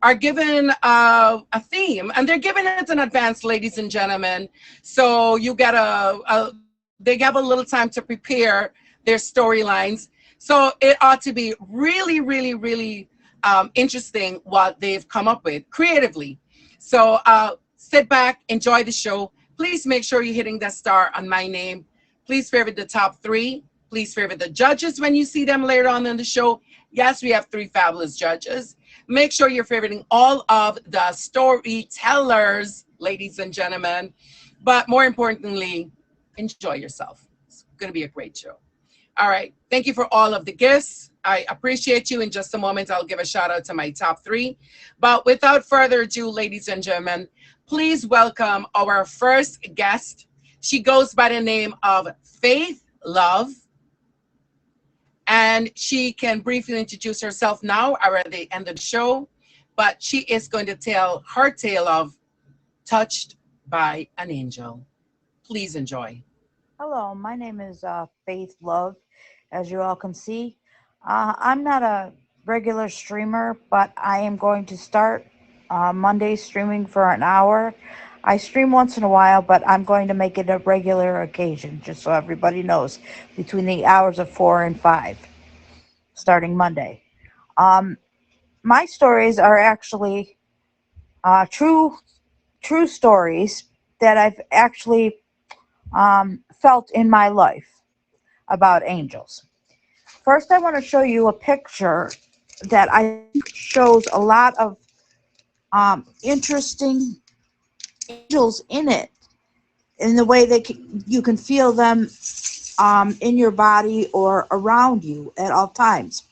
are given a theme, and they're given it in advance, ladies and gentlemen. So you get they have a little time to prepare their storylines. So it ought to be really, really, really interesting what they've come up with creatively. So sit back, enjoy the show. Please make sure you're hitting that star on my name. Please favorite the top three. Please favorite the judges when you see them later on in the show. Yes, we have three fabulous judges. Make sure you're favoriting all of the storytellers, ladies and gentlemen. But more importantly, enjoy yourself. It's going to be a great show. All right. Thank you for all of the gifts. I appreciate you. In just a moment, I'll give a shout out to my top three. But without further ado, ladies and gentlemen, please welcome our first guest. She goes by the name of Faith Love. And she can briefly introduce herself now or at the end of the show. But she is going to tell her tale of Touched by an Angel. Please enjoy. Hello, my name is Faith Love, as you all can see. I'm not a regular streamer, but I am going to start Monday streaming for an hour. I stream once in a while, but I'm going to make it a regular occasion, just so everybody knows, between the hours of 4 and 5, starting Monday. My stories are actually true stories that I've actually felt in my life about angels. First, I want to show you a picture that I think shows a lot of interesting angels in it, in the way you can feel them in your body or around you at all times.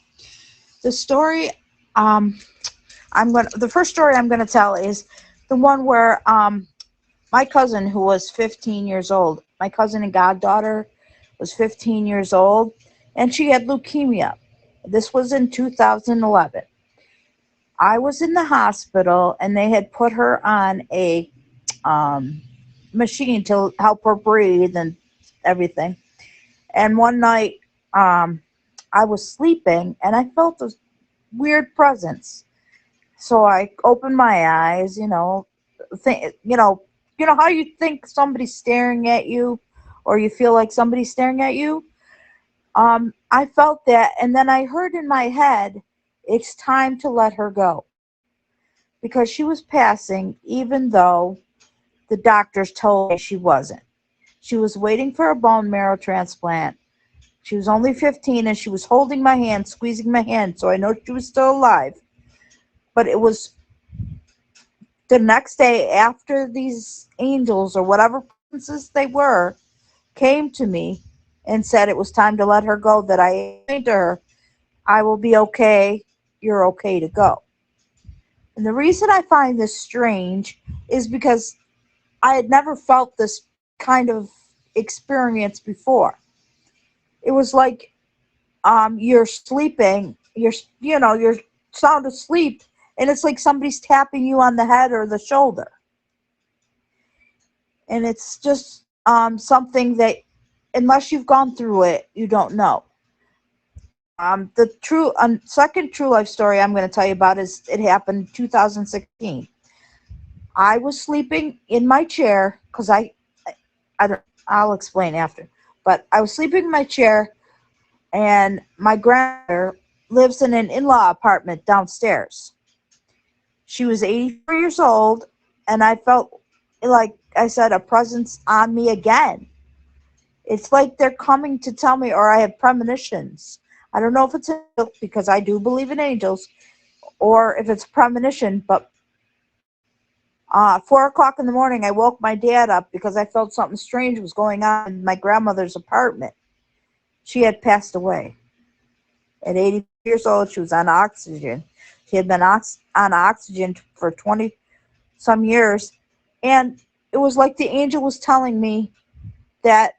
The story the first story I'm going to tell is the one where my cousin, who was 15 years old, my cousin and goddaughter was 15 years old, and she had leukemia. This was in 2011. I was in the hospital, and they had put her on a machine to help her breathe and everything. And one night, I was sleeping, and I felt this weird presence. So I opened my eyes, you know how you think somebody's staring at you, or you feel like somebody's staring at you. I felt that, and then I heard in my head, it's time to let her go, because she was passing, even though the doctors told me she wasn't. She was waiting for a bone marrow transplant. She was only 15, and she was holding my hand, squeezing my hand, so I know she was still alive. But it was the next day, after these angels, or whatever princes they were, came to me and said it was time to let her go, that I explained to her, I will be okay, you're okay to go. And the reason I find this strange is because I had never felt this kind of experience before. It was like you're sleeping, you're sound asleep, and it's like somebody's tapping you on the head or the shoulder. And it's just something that, unless you've gone through it, you don't know. The second true life story I'm going to tell you about is, it happened in 2016. I was sleeping in my chair, because I'll explain after. But I was sleeping in my chair, and my grandmother lives in an in-law apartment downstairs. She was 84 years old, and I felt, like I said, a presence on me again. It's like they're coming to tell me, or I have premonitions. I don't know if it's an angel, because I do believe in angels, or if it's premonition, but 4 o'clock in the morning, I woke my dad up because I felt something strange was going on in my grandmother's apartment. She had passed away. At 80 years old, she was on oxygen. She had been on oxygen for 20-some years, and it was like the angel was telling me that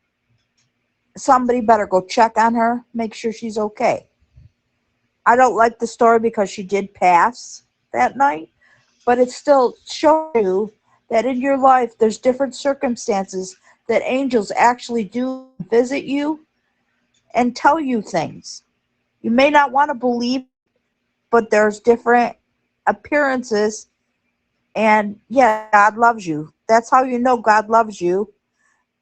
somebody better go check on her, make sure she's okay. I don't like the story because she did pass that night, but it still shows you that in your life there's different circumstances that angels actually do visit you and tell you things. You may not want to believe, but there's different appearances. And yeah, God loves you. That's how you know God loves you,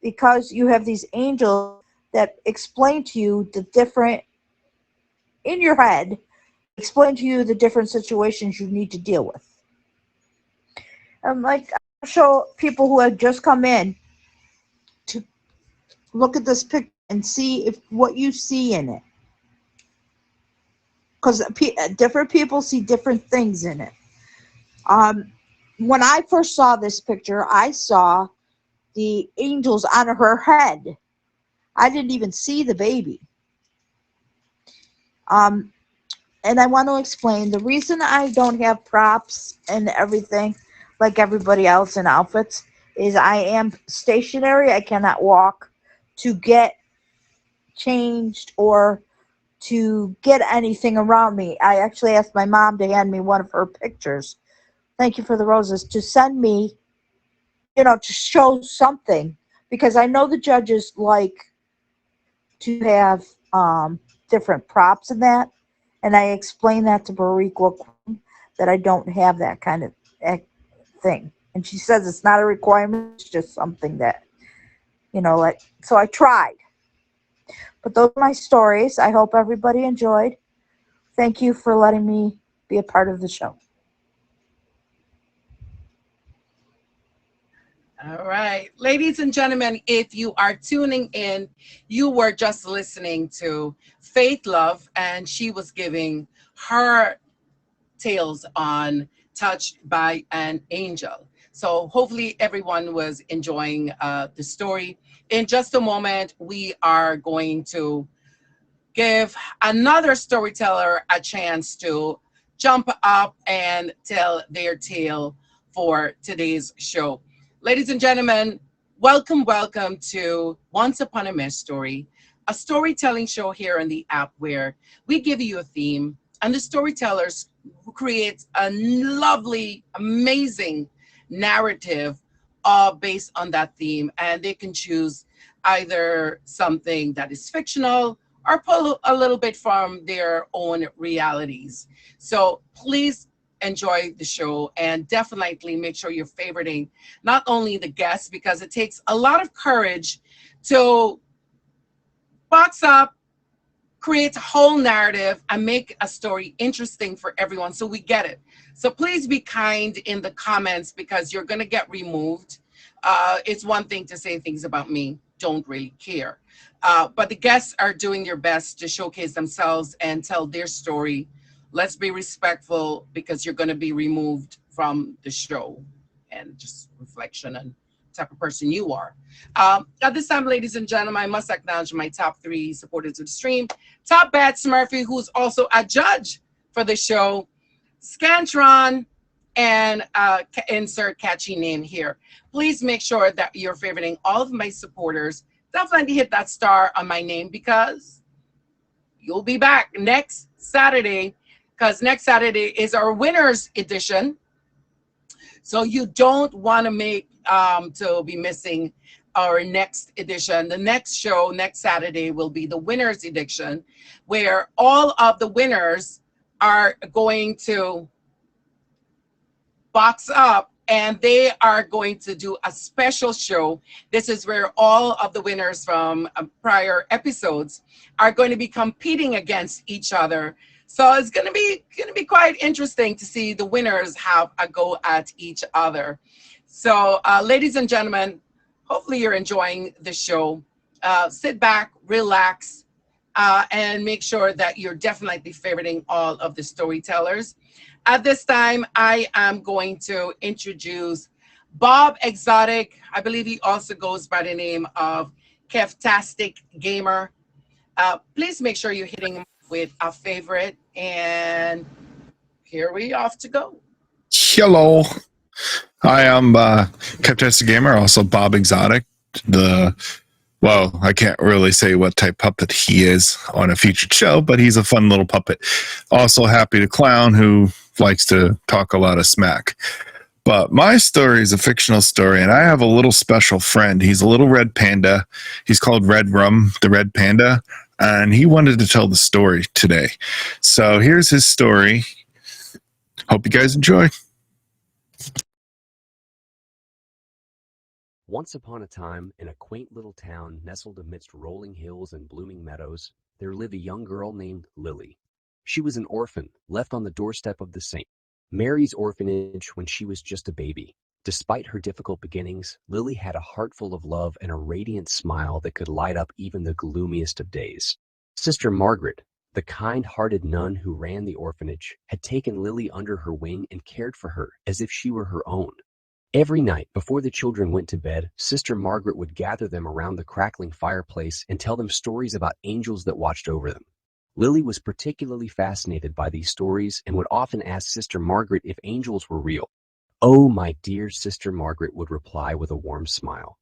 because you have these angels that explain to you the different, in your head, they explain to you the different situations you need to deal with. And like, I'll show people who have just come in to look at this picture and see if what you see in it, because different people see different things in it. Um, when I first saw this picture, I saw the angels on her head. I didn't even see the baby. Um, and I want to explain the reason I don't have props and everything like everybody else in outfits is I am stationary. I cannot walk to get changed or to get anything around me. I actually asked my mom to hand me one of her pictures. Thank you for the roses. To send me, to show something, because I know the judges like to have different props in that, and I explained that to Bariqua that I don't have that kind of thing, and she says it's not a requirement; it's just something that like. So I tried, but those are my stories. I hope everybody enjoyed. Thank you for letting me be a part of the show. All right. Ladies and gentlemen, if you are tuning in, you were just listening to Faith Love, and she was giving her tales on Touched by an Angel. So hopefully everyone was enjoying the story. In just a moment, we are going to give another storyteller a chance to jump up and tell their tale for today's show. Ladies and gentlemen, welcome to Once Upon a Mejstory, a storytelling show here on the app where we give you a theme and the storytellers who create a lovely, amazing narrative based on that theme, and they can choose either something that is fictional or pull a little bit from their own realities. So please enjoy the show and definitely make sure you're favoriting not only the guests, because it takes a lot of courage to box up, create a whole narrative, and make a story interesting for everyone so we get it. So please be kind in the comments because you're going to get removed. It's one thing to say things about me, don't really care. But the guests are doing their best to showcase themselves and tell their story. Let's be respectful because you're going to be removed from the show, and just reflection on type of person you are. At this time, ladies and gentlemen, I must acknowledge my top three supporters of the stream. Top Bats Murphy, who's also a judge for the show, Scantron, and insert catchy name here. Please make sure that you're favoriting all of my supporters. Definitely hit that star on my name because you'll be back next Saturday, because next Saturday is our winners edition. So you don't want to be missing our next edition. The next show next Saturday will be the winners edition, where all of the winners are going to box up and they are going to do a special show. This is where all of the winners from prior episodes are going to be competing against each other. So it's going to be quite interesting to see the winners have a go at each other. So ladies and gentlemen, hopefully you're enjoying the show. Sit back, relax, and make sure that you're definitely favoriting all of the storytellers. At this time, I am going to introduce Bob Exotic. I believe he also goes by the name of Keftastic Gamer. Please make sure you're hitting him with a favorite. And here we off to go. Hello. Hi, I'm Captain Gamer, also Bob Exotic. I can't really say what type puppet he is on a featured show, but he's a fun little puppet. Also Happy to Clown, who likes to talk a lot of smack. But my story is a fictional story, and I have a little special friend. He's a little red panda. He's called Red Rum, the red panda, and he wanted to tell the story today. So here's his story. Hope you guys enjoy. Once upon a time, in a quaint little town nestled amidst rolling hills and blooming meadows, there lived a young girl named Lily. She was an orphan, left on the doorstep of the St. Mary's orphanage when she was just a baby. Despite her difficult beginnings, Lily had a heart full of love and a radiant smile that could light up even the gloomiest of days. Sister Margaret, the kind-hearted nun who ran the orphanage, had taken Lily under her wing and cared for her as if she were her own. Every night before the children went to bed, Sister Margaret would gather them around the crackling fireplace and tell them stories about angels that watched over them. Lily was particularly fascinated by these stories and would often ask Sister Margaret if angels were real. "Oh, my dear," Sister Margaret would reply with a warm smile.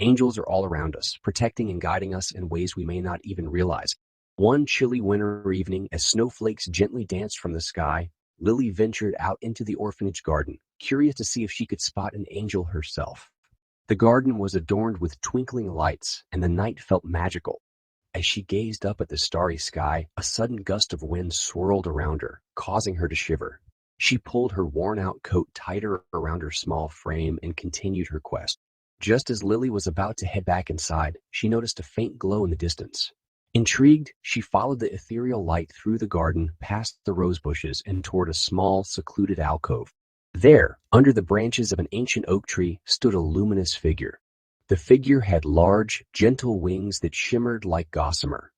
"Angels are all around us, protecting and guiding us in ways we may not even realize." One chilly winter evening, as snowflakes gently danced from the sky, Lily ventured out into the orphanage garden, curious to see if she could spot an angel herself. The garden was adorned with twinkling lights, and the night felt magical. As she gazed up at the starry sky, a sudden gust of wind swirled around her, causing her to shiver. She pulled her worn-out coat tighter around her small frame and continued her quest. Just as Lily was about to head back inside, she noticed a faint glow in the distance. Intrigued, she followed the ethereal light through the garden, past the rose bushes, and toward a small, secluded alcove. There, under the branches of an ancient oak tree, stood a luminous figure. The figure had large, gentle wings that shimmered like gossamer,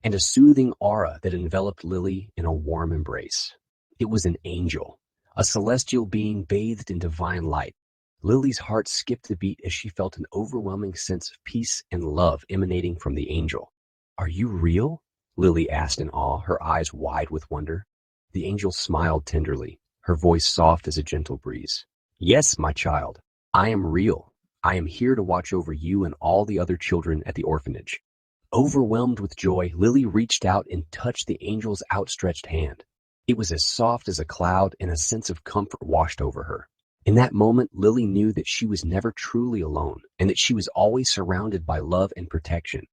and a soothing aura that enveloped Lily in a warm embrace. It was an angel, a celestial being bathed in divine light. Lily's heart skipped a beat as she felt an overwhelming sense of peace and love emanating from the angel. "Are you real?" Lily asked in awe, her eyes wide with wonder. The angel smiled tenderly, her voice soft as a gentle breeze. "Yes, my child, I am real. I am here to watch over you and all the other children at the orphanage." Overwhelmed with joy, Lily reached out and touched the angel's outstretched hand. It was as soft as a cloud, and a sense of comfort washed over her. In that moment, Lily knew that she was never truly alone, and that she was always surrounded by love and protection.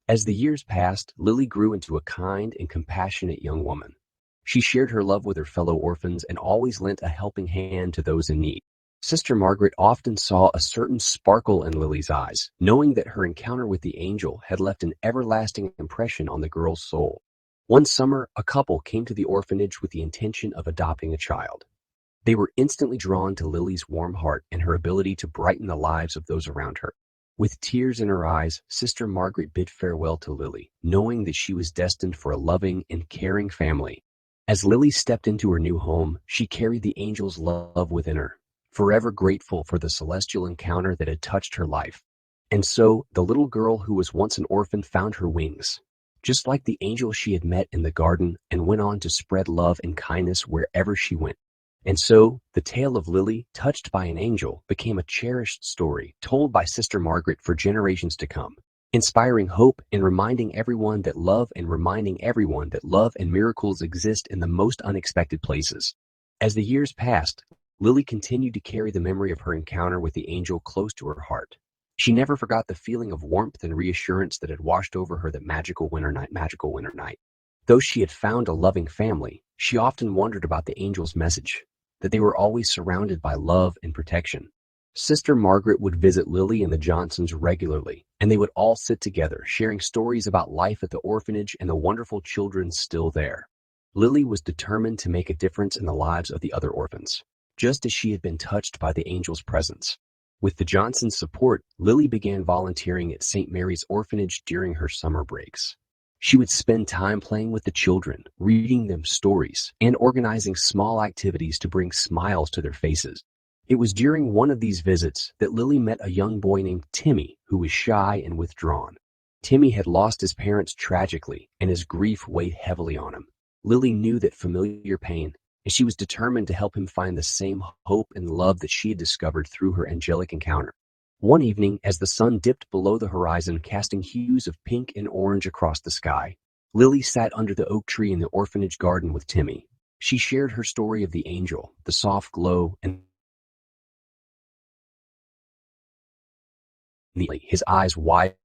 As the years passed, Lily grew into a kind and compassionate young woman. She shared her love with her fellow orphans and always lent a helping hand to those in need. Sister Margaret often saw a certain sparkle in Lily's eyes, knowing that her encounter with the angel had left an everlasting impression on the girl's soul. One summer, a couple came to the orphanage with the intention of adopting a child. They were instantly drawn to Lily's warm heart and her ability to brighten the lives of those around her. With tears in her eyes, Sister Margaret bid farewell to Lily, knowing that she was destined for a loving and caring family. As Lily stepped into her new home, she carried the angel's love within her, forever grateful for the celestial encounter that had touched her life. And so, the little girl who was once an orphan found her wings, just like the angel she had met in the garden, and went on to spread love and kindness wherever she went. And so, the tale of Lily, touched by an angel, became a cherished story told by Sister Margaret for generations to come, inspiring hope and reminding everyone that love and miracles exist in the most unexpected places. As the years passed, Lily continued to carry the memory of her encounter with the angel close to her heart. She never forgot the feeling of warmth and reassurance that had washed over her that magical winter night. Though she had found a loving family, she often wondered about the angel's message, that they were always surrounded by love and protection. Sister Margaret would visit Lily and the Johnsons regularly, and they would all sit together, sharing stories about life at the orphanage and the wonderful children still there. Lily was determined to make a difference in the lives of the other orphans, just as she had been touched by the angel's presence. With the Johnsons' support, Lily began volunteering at St. Mary's Orphanage during her summer breaks. She would spend time playing with the children, reading them stories, and organizing small activities to bring smiles to their faces. It was during one of these visits that Lily met a young boy named Timmy who was shy and withdrawn. Timmy had lost his parents tragically, and his grief weighed heavily on him. Lily knew that familiar pain, and she was determined to help him find the same hope and love that she had discovered through her angelic encounter. One evening, as the sun dipped below the horizon, casting hues of pink and orange across the sky, Lily sat under the oak tree in the orphanage garden with Timmy. She shared her story of the angel, the soft glow, and his eyes wide,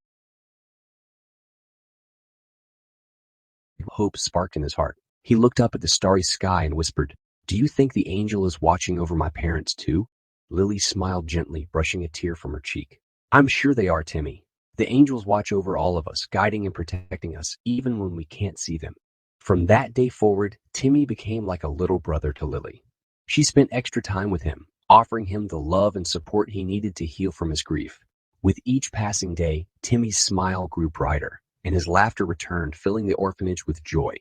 hope sparked in his heart. He looked up at the starry sky and whispered, Do you think the angel is watching over my parents too? Lily smiled gently, brushing a tear from her cheek. I'm sure they are, Timmy. The angels watch over all of us, guiding and protecting us, even when we can't see them. From that day forward, Timmy became like a little brother to Lily. She spent extra time with him, offering him the love and support he needed to heal from his grief. With each passing day, Timmy's smile grew brighter, and his laughter returned, filling the orphanage with joy.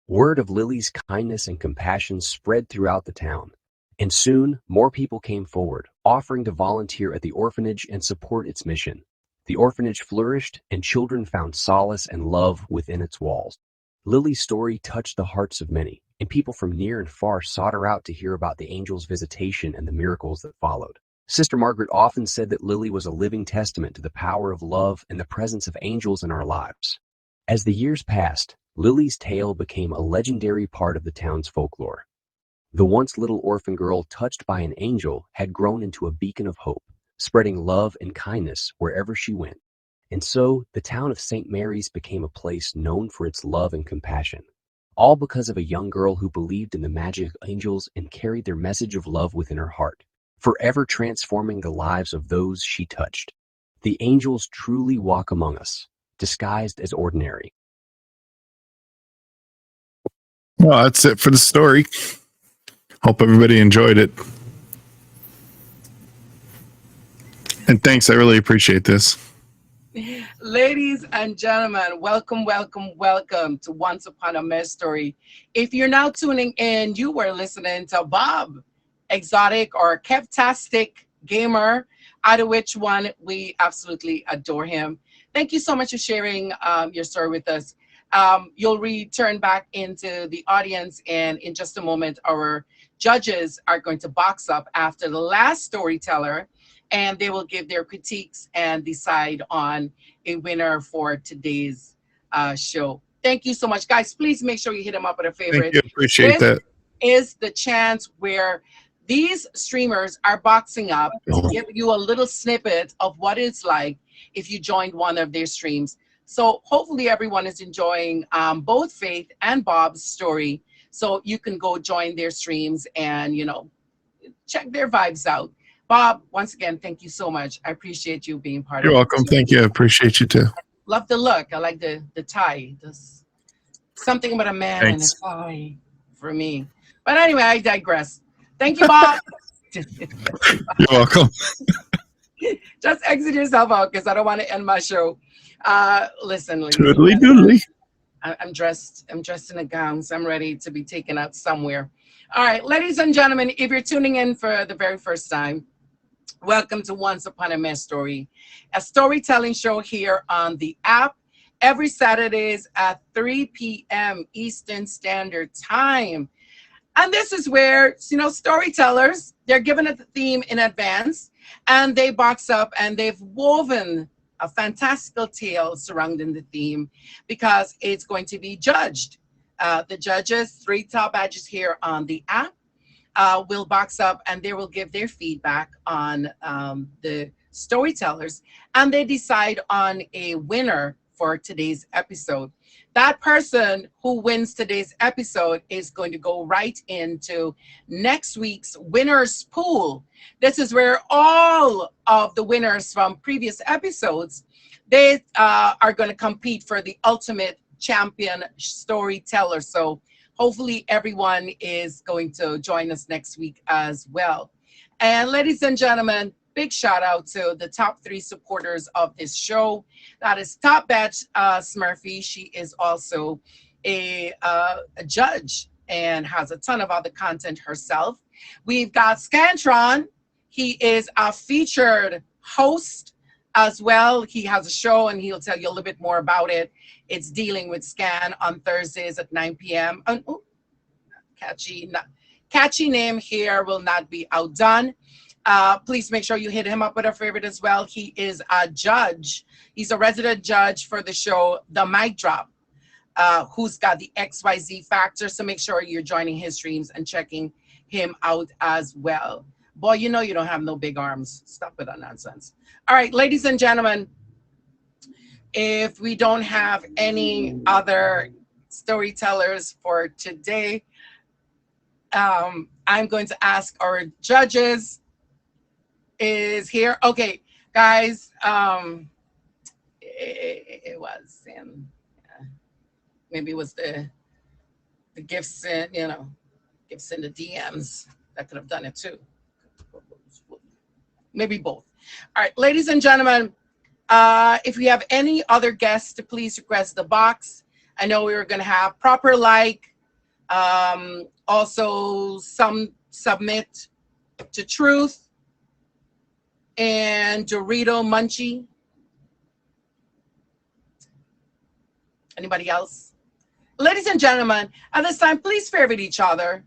Word of Lily's kindness and compassion spread throughout the town, and soon more people came forward, offering to volunteer at the orphanage and support its mission. The orphanage flourished, and children found solace and love within its walls. Lily's story touched the hearts of many, and people from near and far sought her out to hear about the angel's visitation and the miracles that followed. Sister Margaret often said that Lily was a living testament to the power of love and the presence of angels in our lives. As the years passed, Lily's tale became a legendary part of the town's folklore. The once little orphan girl touched by an angel had grown into a beacon of hope, spreading love and kindness wherever she went. And so, the town of St. Mary's became a place known for its love and compassion, all because of a young girl who believed in the magic of angels and carried their message of love within her heart, forever transforming the lives of those she touched. The angels truly walk among us, disguised as ordinary. Well, that's it for the story. Hope everybody enjoyed it. And thanks. I really appreciate this. Ladies and gentlemen, welcome, welcome, welcome to Once Upon a Mejstory. If you're now tuning in, you were listening to Bob, exotic or Kevtastic gamer, either which one, we absolutely adore him. Thank you so much for sharing your story with us. You'll return back into the audience, and in just a moment, our judges are going to box up after the last storyteller, and they will give their critiques and decide on a winner for today's show. Thank you so much, guys. Please make sure you hit them up with a Thank favorite. you. Appreciate This that. is the chance where these streamers are boxing up to give you a little snippet of what it's like if you joined one of their streams. So hopefully everyone is enjoying both Faith and Bob's story. So you can go join their streams and, check their vibes out. Bob, once again, thank you so much. I appreciate you being part You're of welcome. it. Thank you. I appreciate you too. Love the look. I like the tie. There's something about a man and a Thanks. tie for me. But anyway, I digress. Thank you, Bob. You're welcome. Just exit yourself out because I don't want to end my show. Listen, ladies and Toodly gentlemen, doodly. I'm dressed in a gown, so I'm ready to be taken out somewhere. All right, ladies and gentlemen, if you're tuning in for the very first time, welcome to Once Upon a Mejstory, a storytelling show here on the app every Saturdays at 3 p.m. Eastern Standard Time. And this is where, storytellers, they're given a theme in advance and they box up and they've woven a fantastical tale surrounding the theme because it's going to be judged. The judges, 3 top badges here on the app, will box up and they will give their feedback on the storytellers, and they decide on a winner for today's episode. That person who wins today's episode is going to go right into next week's winners pool. This is where all of the winners from previous episodes, they are going to compete for the ultimate champion storyteller. So hopefully everyone is going to join us next week as well. And ladies and gentlemen, big shout out to the top 3 supporters of this show. That is Top Batch Smurfy. She is also a judge and has a ton of other content herself. We've got Scantron. He is a featured host as well. He has a show and he'll tell you a little bit more about it. It's Dealing with Scan on Thursdays at 9 p.m. Catchy name here will not be outdone. Please make sure you hit him up with a favorite as well. He is a judge. He's a resident judge for the show The Mic Drop, who's got the XYZ factor. So make sure you're joining his streams and checking him out as well. Boy, you know you don't have no big arms. Stop with that nonsense. All right, ladies and gentlemen, if we don't have any other storytellers for today, I'm going to ask our judges is here. Okay, guys. It was, and maybe it was the gifts and gifts in the DMs that could have done it too. Maybe both. All right, ladies and gentlemen, if you have any other guests to please request the box. I know we were going to have proper like, also some submit to truth and Dorito Munchie. Anybody else? Ladies and gentlemen, at this time, please favorite each other.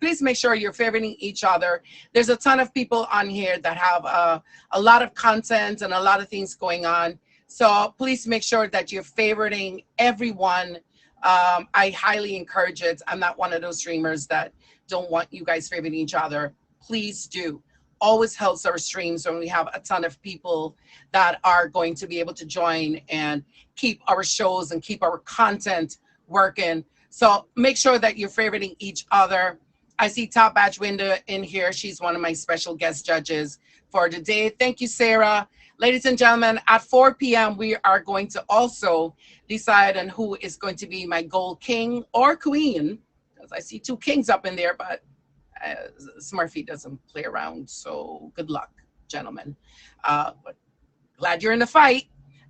Please make sure you're favoriting each other. There's a ton of people on here that have a lot of content and a lot of things going on. So please make sure that you're favoriting everyone. I highly encourage it. I'm not one of those streamers that don't want you guys favoriting each other. Please do. Always helps our streams when we have a ton of people that are going to be able to join and keep our shows and keep our content working. So make sure that you're favoriting each other. I see Top Batch Window in here. She's one of my special guest judges for today. Thank you, Sarah. Ladies and gentlemen, at 4 p.m., we are going to also decide on who is going to be my gold king or queen. Because I see two kings up in there, but Smurfy doesn't play around. So good luck, gentlemen. But glad you're in the fight.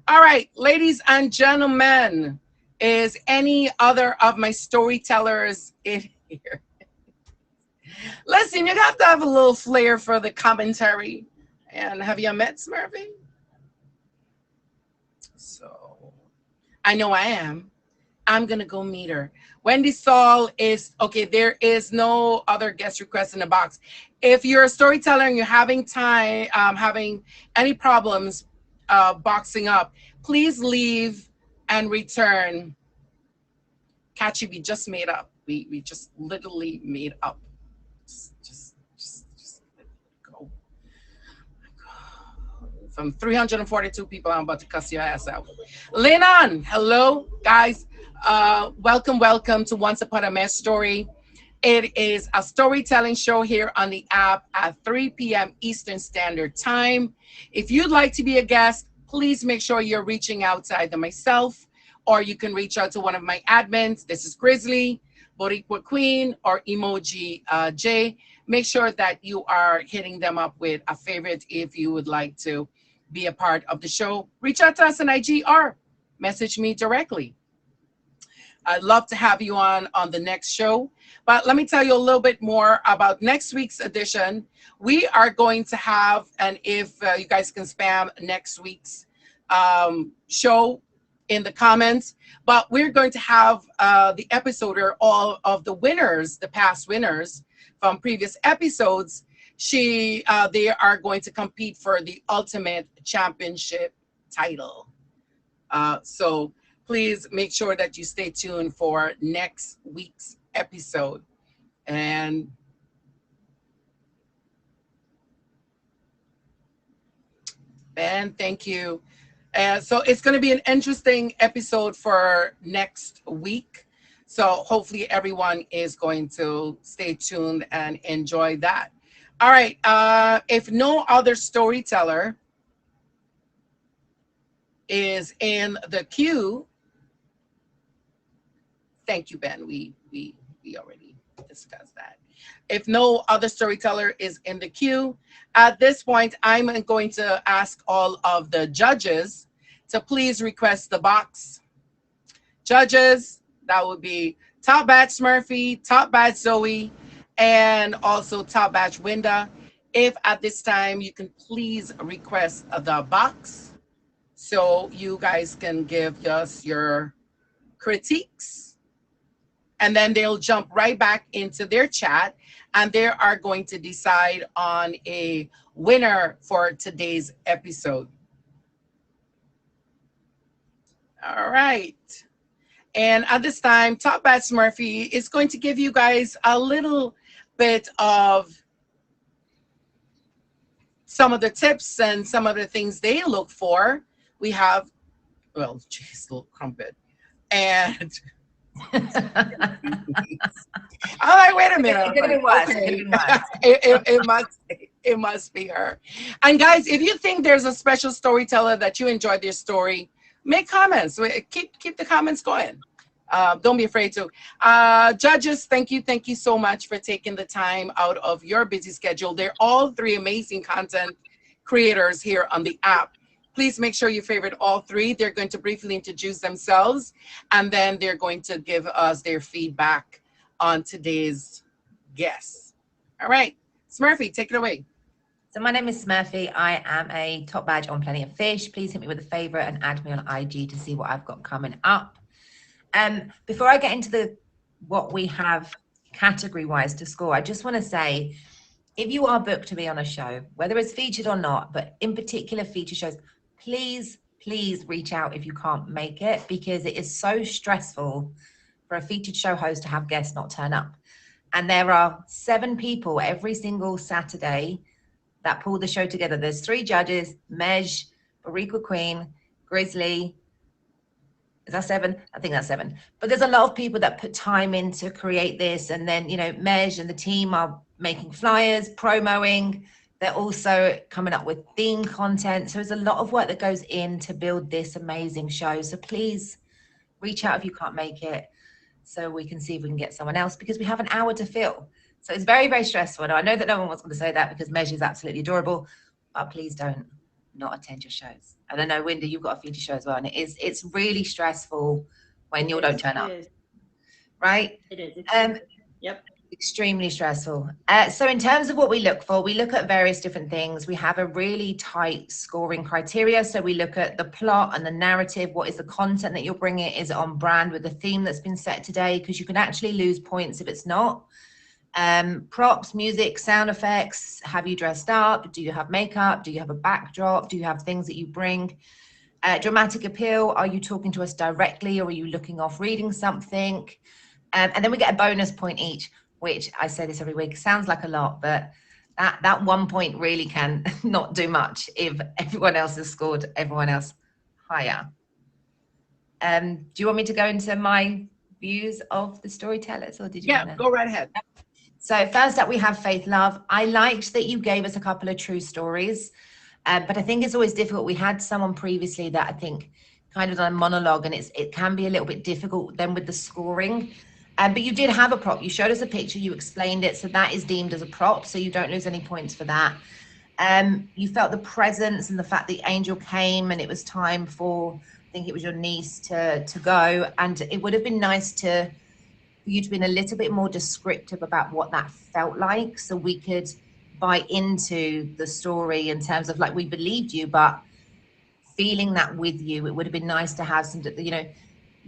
All right, ladies and gentlemen, is any other of my storytellers in here? Listen, you have to have a little flair for the commentary. And have you met Smurfy? So I know I am. I'm going to go meet her. Wendy Saul is, okay, there is no other guest request in the box. If you're a storyteller and you're having time, having any problems boxing up, please leave and return. Catchy, we just made up. We just literally made up. Just go. From 342 people, I'm about to cuss your ass out. Lennon, hello, guys. Welcome to Once Upon a Mess Story. It is a storytelling show here on the app at 3 p.m. Eastern Standard Time. If you'd like to be a guest, please make sure you're reaching out to either myself or you can reach out to one of my admins. This is Grizzly, Boricua Queen, or Emoji J. Make sure that you are hitting them up with a favorite if you would like to be a part of the show. Reach out to us on IG or message me directly. I'd love to have you on the next show. But let me tell you a little bit more about next week's edition. We are going to have, and if you guys can spam next week's show in the comments, but we're going to have the episode where all of the winners, the past winners from previous episodes, they are going to compete for the Ultimate Championship title. So please make sure that you stay tuned for next week's episode. And Ben, thank you. So it's going to be an interesting episode for next week. So hopefully everyone is going to stay tuned and enjoy that. All right. If no other storyteller is in the queue, thank you, Ben. We already discussed that. If no other storyteller is in the queue, at this point, I'm going to ask all of the judges to please request the box. Judges, that would be Top Batch Smurfy, Top Batch Zoe, and also Top Batch Winda. If at this time you can please request the box so you guys can give us your critiques, and then they'll jump right back into their chat and they are going to decide on a winner for today's episode. All right. And at this time, Top Batch Smurfy is going to give you guys a little bit of some of the tips and some of the things they look for. We have, well, geez, little crumpet. And I'm like, wait a minute. It could have been worse. It could have been worse. It must be her. And guys, if you think there's a special storyteller that you enjoyed their story, make comments. Keep the comments going. Don't be afraid to. Judges, thank you so much for taking the time out of your busy schedule. They're all three amazing content creators here on the app. Please make sure you favorite all three. They're going to briefly introduce themselves, and then they're going to give us their feedback on today's guests. All right, Smurfy, take it away. So my name is Smurfy. I am a top badge on Plenty of Fish. Please hit me with a favorite and add me on IG to see what I've got coming up. Before I get into what we have category-wise to score, I just want to say, if you are booked to be on a show, whether it's featured or not, but in particular feature shows, please reach out if you can't make it, because it is so stressful for a featured show host to have guests not turn up. And there are 7 people every single Saturday that pull the show together. There's 3 judges, Mej, Bariqua Queen, Grizzly. Is that 7? I think that's 7. But there's a lot of people that put time in to create this. And then, you know, Mej and the team are making flyers, promoing. They're also coming up with theme content. So there's a lot of work that goes in to build this amazing show. So please reach out if you can't make it, so we can see if we can get someone else, because we have an hour to fill. So it's very, very stressful. And I know that no one wants to say that because Mej is absolutely adorable, but please don't not attend your shows. And I know, Windy, you've got a feature show as well. And it's really stressful when you don't turn up. Right? It is. Yep. Extremely stressful. So in terms of what we look for, we look at various different things. We have a really tight scoring criteria. So we look at the plot and the narrative. What is the content that you're bringing? Is it on brand with the theme that's been set today? Because you can actually lose points if it's not. Props, music, sound effects. Have you dressed up? Do you have makeup? Do you have a backdrop? Do you have things that you bring? Dramatic appeal. Are you talking to us directly, or are you looking off reading something? And then we get a bonus point each, which I say this every week, sounds like a lot, but that 1 point really can not do much if everyone else has scored everyone else higher. Do you want me to go into my views of the storytellers, or did you? Yeah, go right ahead. So first up, we have Faith Love. I liked that you gave us a couple of true stories, but I think it's always difficult. We had someone previously that I think kind of done a monologue, and it can be a little bit difficult then with the scoring. But you did have a prop. You showed us a picture, you explained it, so that is deemed as a prop, so you don't lose any points for that. You felt the presence and the fact the angel came and it was time for, I think it was your niece to go, and it would have been nice for you to be a little bit more descriptive about what that felt like, so we could buy into the story in terms of, like, we believed you, but feeling that with you. It would have been nice to have some, you know,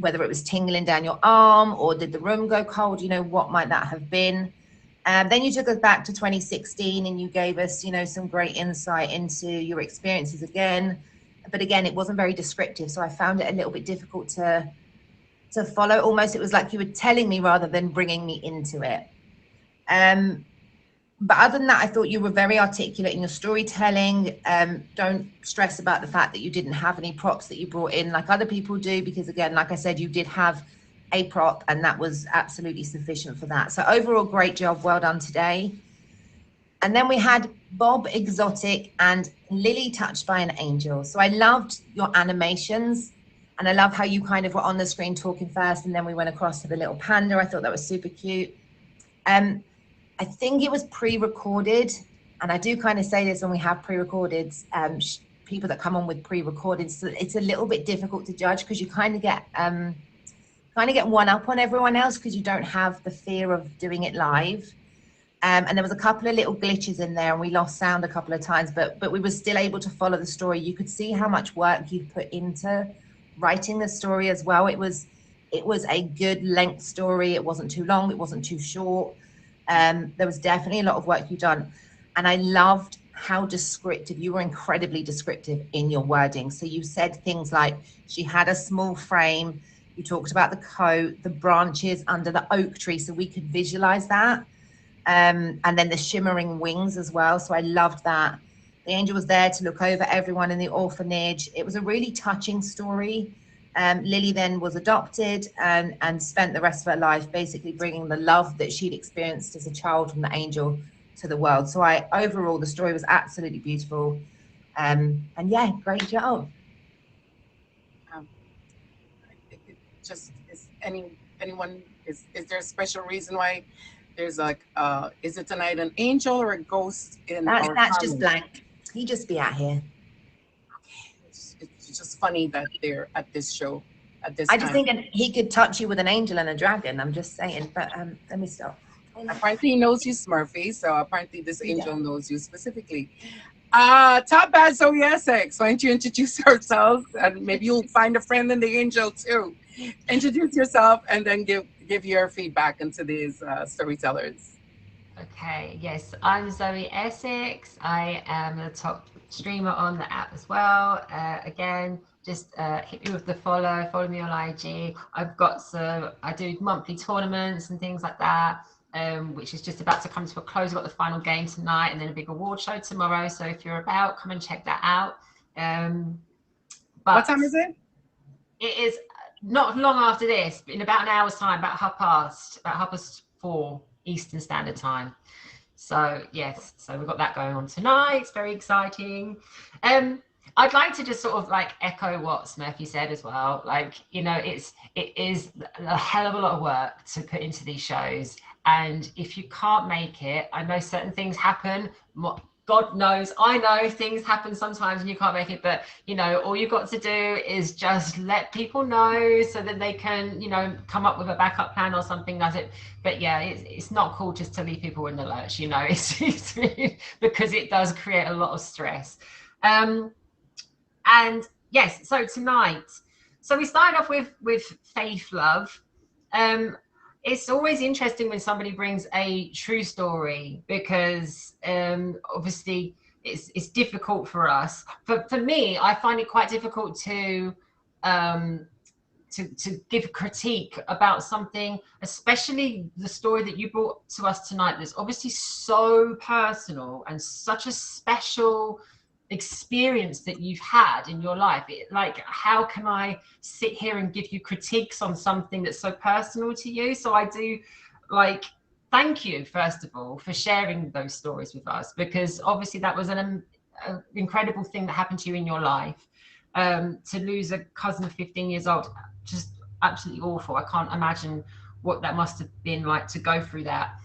whether it was tingling down your arm or did the room go cold, you know, what might that have been? Then you took us back to 2016 and you gave us, you know, some great insight into your experiences again. But again, it wasn't very descriptive. So I found it a little bit difficult to follow. Almost it was like you were telling me rather than bringing me into it. But other than that, I thought you were very articulate in your storytelling. Don't stress about the fact that you didn't have any props that you brought in like other people do, because again, like I said, you did have a prop and that was absolutely sufficient for that. So overall, great job. Well done today. And then we had Bob Exotic and Lily Touched by an Angel. So I loved your animations, and I love how you kind of were on the screen talking first and then we went across to the little panda. I thought that was super cute. I think it was pre-recorded, and I do kind of say this when we have pre-recorded, people that come on with pre-recorded, so it's a little bit difficult to judge because you kind of get one up on everyone else because you don't have the fear of doing it live. And there was a couple of little glitches in there and we lost sound a couple of times, but we were still able to follow the story. You could see how much work you put into writing the story as well. It was a good length story. It wasn't too long, it wasn't too short. There was definitely a lot of work you've done, and I loved how descriptive you were. Incredibly descriptive in your wording. So you said things like she had a small frame, you talked about the coat, the branches under the oak tree, so we could visualize that, and then the shimmering wings as well. So I loved that. The angel was there to look over everyone in the orphanage. It was a really touching story. Lily then was adopted and spent the rest of her life basically bringing the love that she'd experienced as a child from the angel to the world. So overall, the story was absolutely beautiful. And yeah, great job. Um, it just is anyone is there a special reason why there's like is it tonight an angel or a ghost in our That's just family? blank. He just be out here. It's just funny that they're at this show at this I just time. think he could touch you with an angel and a dragon. I'm just saying. But let me stop. Apparently he knows you, Smurfy. So apparently this He angel does. knows you specifically. Top bad so yes, X. Why don't you introduce ourselves and maybe you'll find a friend in the angel too. Introduce yourself and then give your feedback into these storytellers. Okay, yes, I'm Zoe Essex. I am the top streamer on the app as well. Again, just hit me with the follow me on IG. I do monthly tournaments and things like that, which is just about to come to a close. I've got the final game tonight and then a big award show tomorrow. So if you're about, come and check that out. But What time is it? it is not long after this, but in about an hour's time, about half past 4 Eastern Standard Time. So yes, so we've got that going on tonight. It's very exciting. I'd like to just sort of like echo what Smurfy said as well. Like, you know, it is a hell of a lot of work to put into these shows. And if you can't make it, I know certain things happen. God knows, I know things happen sometimes and you can't make it, but you know, all you've got to do is just let people know so that they can, you know, come up with a backup plan or something. Does it? But yeah, it's not cool just to leave people in the lurch, you know, it's really, because it does create a lot of stress. And yes, so tonight, so we started off with faith love. It's always interesting when somebody brings a true story because obviously it's difficult for us. For me, I find it quite difficult to give a critique about something, especially the story that you brought to us tonight. That's obviously so personal and such a special experience that you've had in your life. Like, how can I sit here and give you critiques on something that's so personal to you? So I do, like, thank you first of all for sharing those stories with us, because obviously that was an incredible thing that happened to you in your life. To lose a cousin of 15 years old, just absolutely awful. I can't imagine what that must have been like to go through that.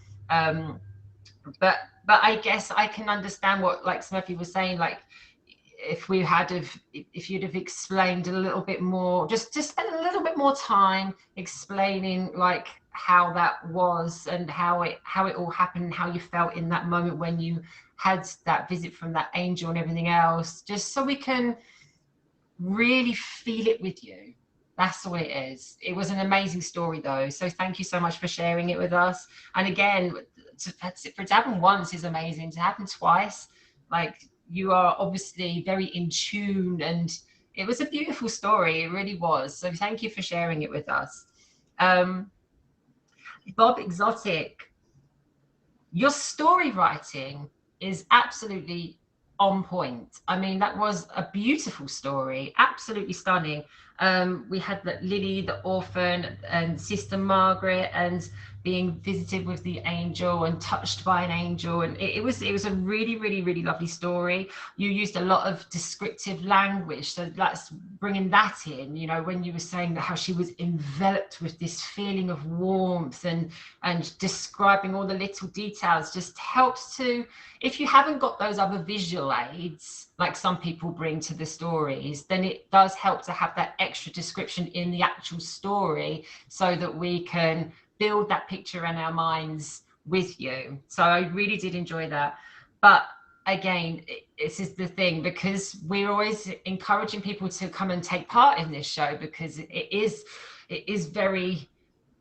But I guess I can understand what, like Smurfy was saying, like if you'd have explained a little bit more, just spend a little bit more time explaining like how that was and how it all happened, how you felt in that moment when you had that visit from that angel and everything else, just so we can really feel it with you. That's all it is. It was an amazing story though, so thank you so much for sharing it with us. And again, for it to happen once is amazing. To happen twice, like, you are obviously very in tune, and it was a beautiful story. It really was. So thank you for sharing it with us. Bob Exotic, your story writing is absolutely on point. I mean, that was a beautiful story, absolutely stunning. We had Lily, the orphan, and Sister Margaret, and being visited with the angel and touched by an angel, and it was a really, really, really lovely story. You used a lot of descriptive language, so that's bringing that in. You know, when you were saying that how she was enveloped with this feeling of warmth, and describing all the little details, just helps to, if you haven't got those other visual aids like some people bring to the stories, then it does help to have that extra description in the actual story so that we can build that picture in our minds with you. So I really did enjoy that. But again, this is the thing, because we're always encouraging people to come and take part in this show, because it is very,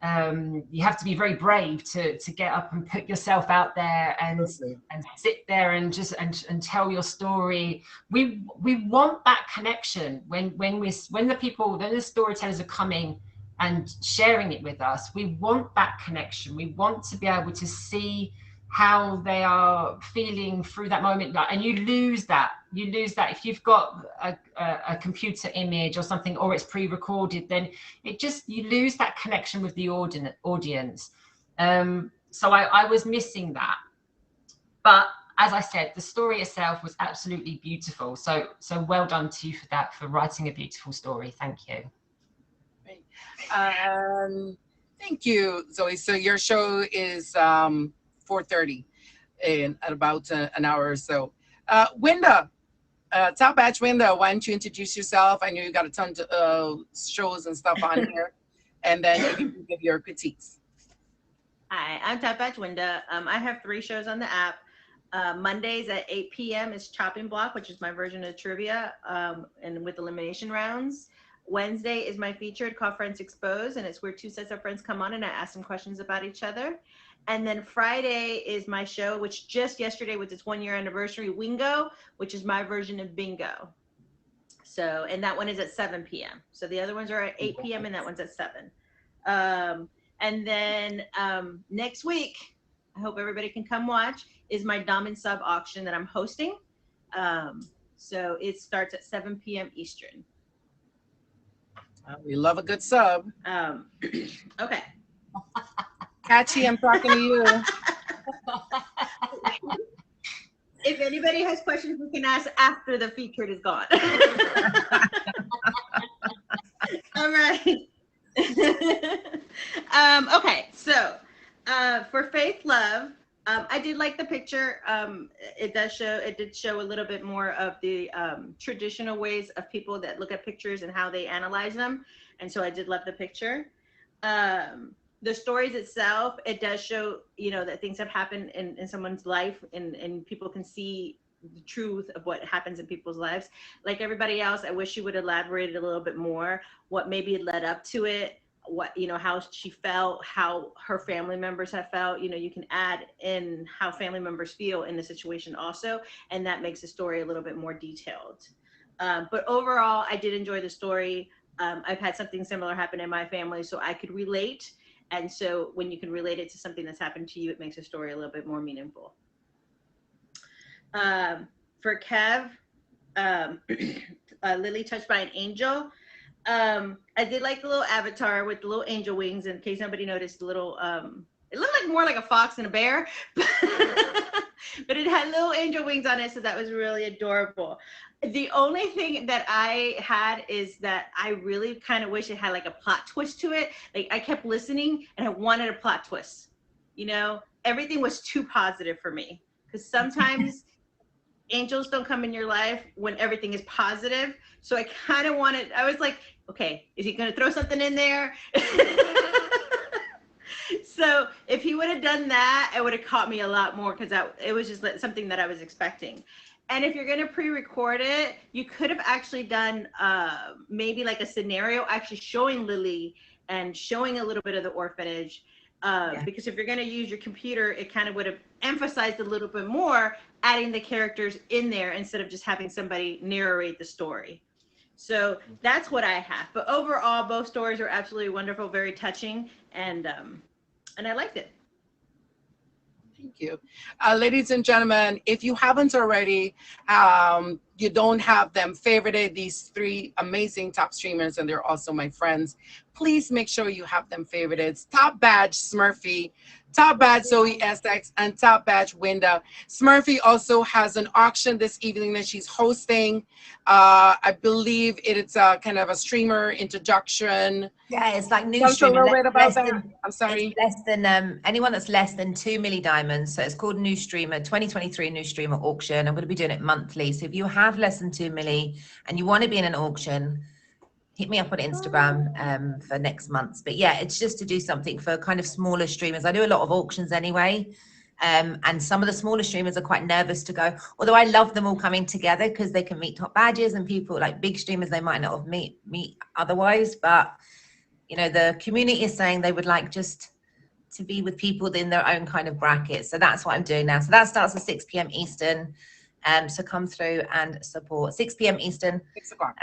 you have to be very brave to get up and put yourself out there and sit there and just and tell your story. We want that connection when the storytellers are coming and sharing it with us. We want that connection. We want to be able to see how they are feeling through that moment, and you lose that if you've got a computer image or something, or it's pre-recorded, then you lose that connection with the audience. So I was missing that, but as I said, the story itself was absolutely beautiful. So well done to you for that, for writing a beautiful story. Thank you. Great. Thank you, Zoe. So your show is 4:30 in at about an hour or so. Winda, Top Batch Winda, why don't you introduce yourself? I know you got a ton of shows and stuff on here, and then you can give your critiques. Hi, I'm Top Batch Winda. I have 3 shows on the app. Mondays at 8 p.m. is Chopping Block, which is my version of trivia, and with elimination rounds. Wednesday is my featured called Friends Exposed, and it's where 2 sets of friends come on and I ask them questions about each other. And then Friday is my show, which just yesterday was its 1-year anniversary, Wingo, which is my version of bingo. So, and that one is at 7 p.m. So the other ones are at 8 p.m. and that one's at 7. And then next week, I hope everybody can come watch, is my Dom and Sub auction that I'm hosting. So it starts at 7 p.m. Eastern. We love a good sub. Okay. Catchy, I'm talking to you. If anybody has questions, we can ask after the featured is gone. All right. Okay, so for Faith Love, I did like the picture. It did show a little bit more of the traditional ways of people that look at pictures and how they analyze them, and so I did love the picture. The stories itself, it does show, that things have happened in someone's life, and people can see the truth of what happens in people's lives. Like everybody else, I wish she would elaborate a little bit more what maybe led up to it, what, how she felt, how her family members have felt. You can add in how family members feel in the situation also, and that makes the story a little bit more detailed. But overall, I did enjoy the story. I've had something similar happen in my family, so I could relate. And so when you can relate it to something that's happened to you, it makes a story a little bit more meaningful. For Kev, Lily Touched by an Angel. I did like the little avatar with the little angel wings. In case nobody noticed, the little, it looked like more like a fox and a bear, but it had little angel wings on it, so that was really adorable. The only thing that I had is that I really kind of wish it had like a plot twist to it. Like I kept listening and I wanted a plot twist. Everything was too positive for me, because sometimes angels don't come in your life when everything is positive. So I kind of I was like, okay, is he going to throw something in there? So if he would have done that, it would have caught me a lot more, because it was just something that I was expecting. And if you're going to pre-record it, you could have actually done maybe like a scenario actually showing Lily and showing a little bit of the orphanage. Because if you're going to use your computer, it kind of would have emphasized a little bit more, adding the characters in there instead of just having somebody narrate the story. So that's what I have. But overall, both stories are absolutely wonderful, very touching, and I liked it. Thank you. Ladies and gentlemen, if you haven't already, you don't have them favorited, these 3 amazing top streamers, and they're also my friends, please make sure you have them favorited. It's Top Badge Smurfy, Top Badge Zoe SX, and Top Badge Winda. Smurfy also has an auction this evening that she's hosting. I believe it's a kind of a streamer introduction. Yeah, it's like new Tell us a streamer. little bit about that. I'm sorry. It's less than anyone that's less than 2 milli diamonds. So it's called New Streamer 2023 New Streamer Auction. I'm going to be doing it monthly. So if you have less than 2 milli and you want to be in an auction, hit me up on Instagram for next month's. But yeah, it's just to do something for kind of smaller streamers. I do a lot of auctions anyway. And some of the smaller streamers are quite nervous to go, although I love them all coming together because they can meet top badges and people like big streamers they might not have meet otherwise. But the community is saying they would like just to be with people in their own kind of bracket. So that's what I'm doing now. So that starts at 6 p.m. Eastern. So come through and support. 6 p.m. Eastern. 6 o'clock.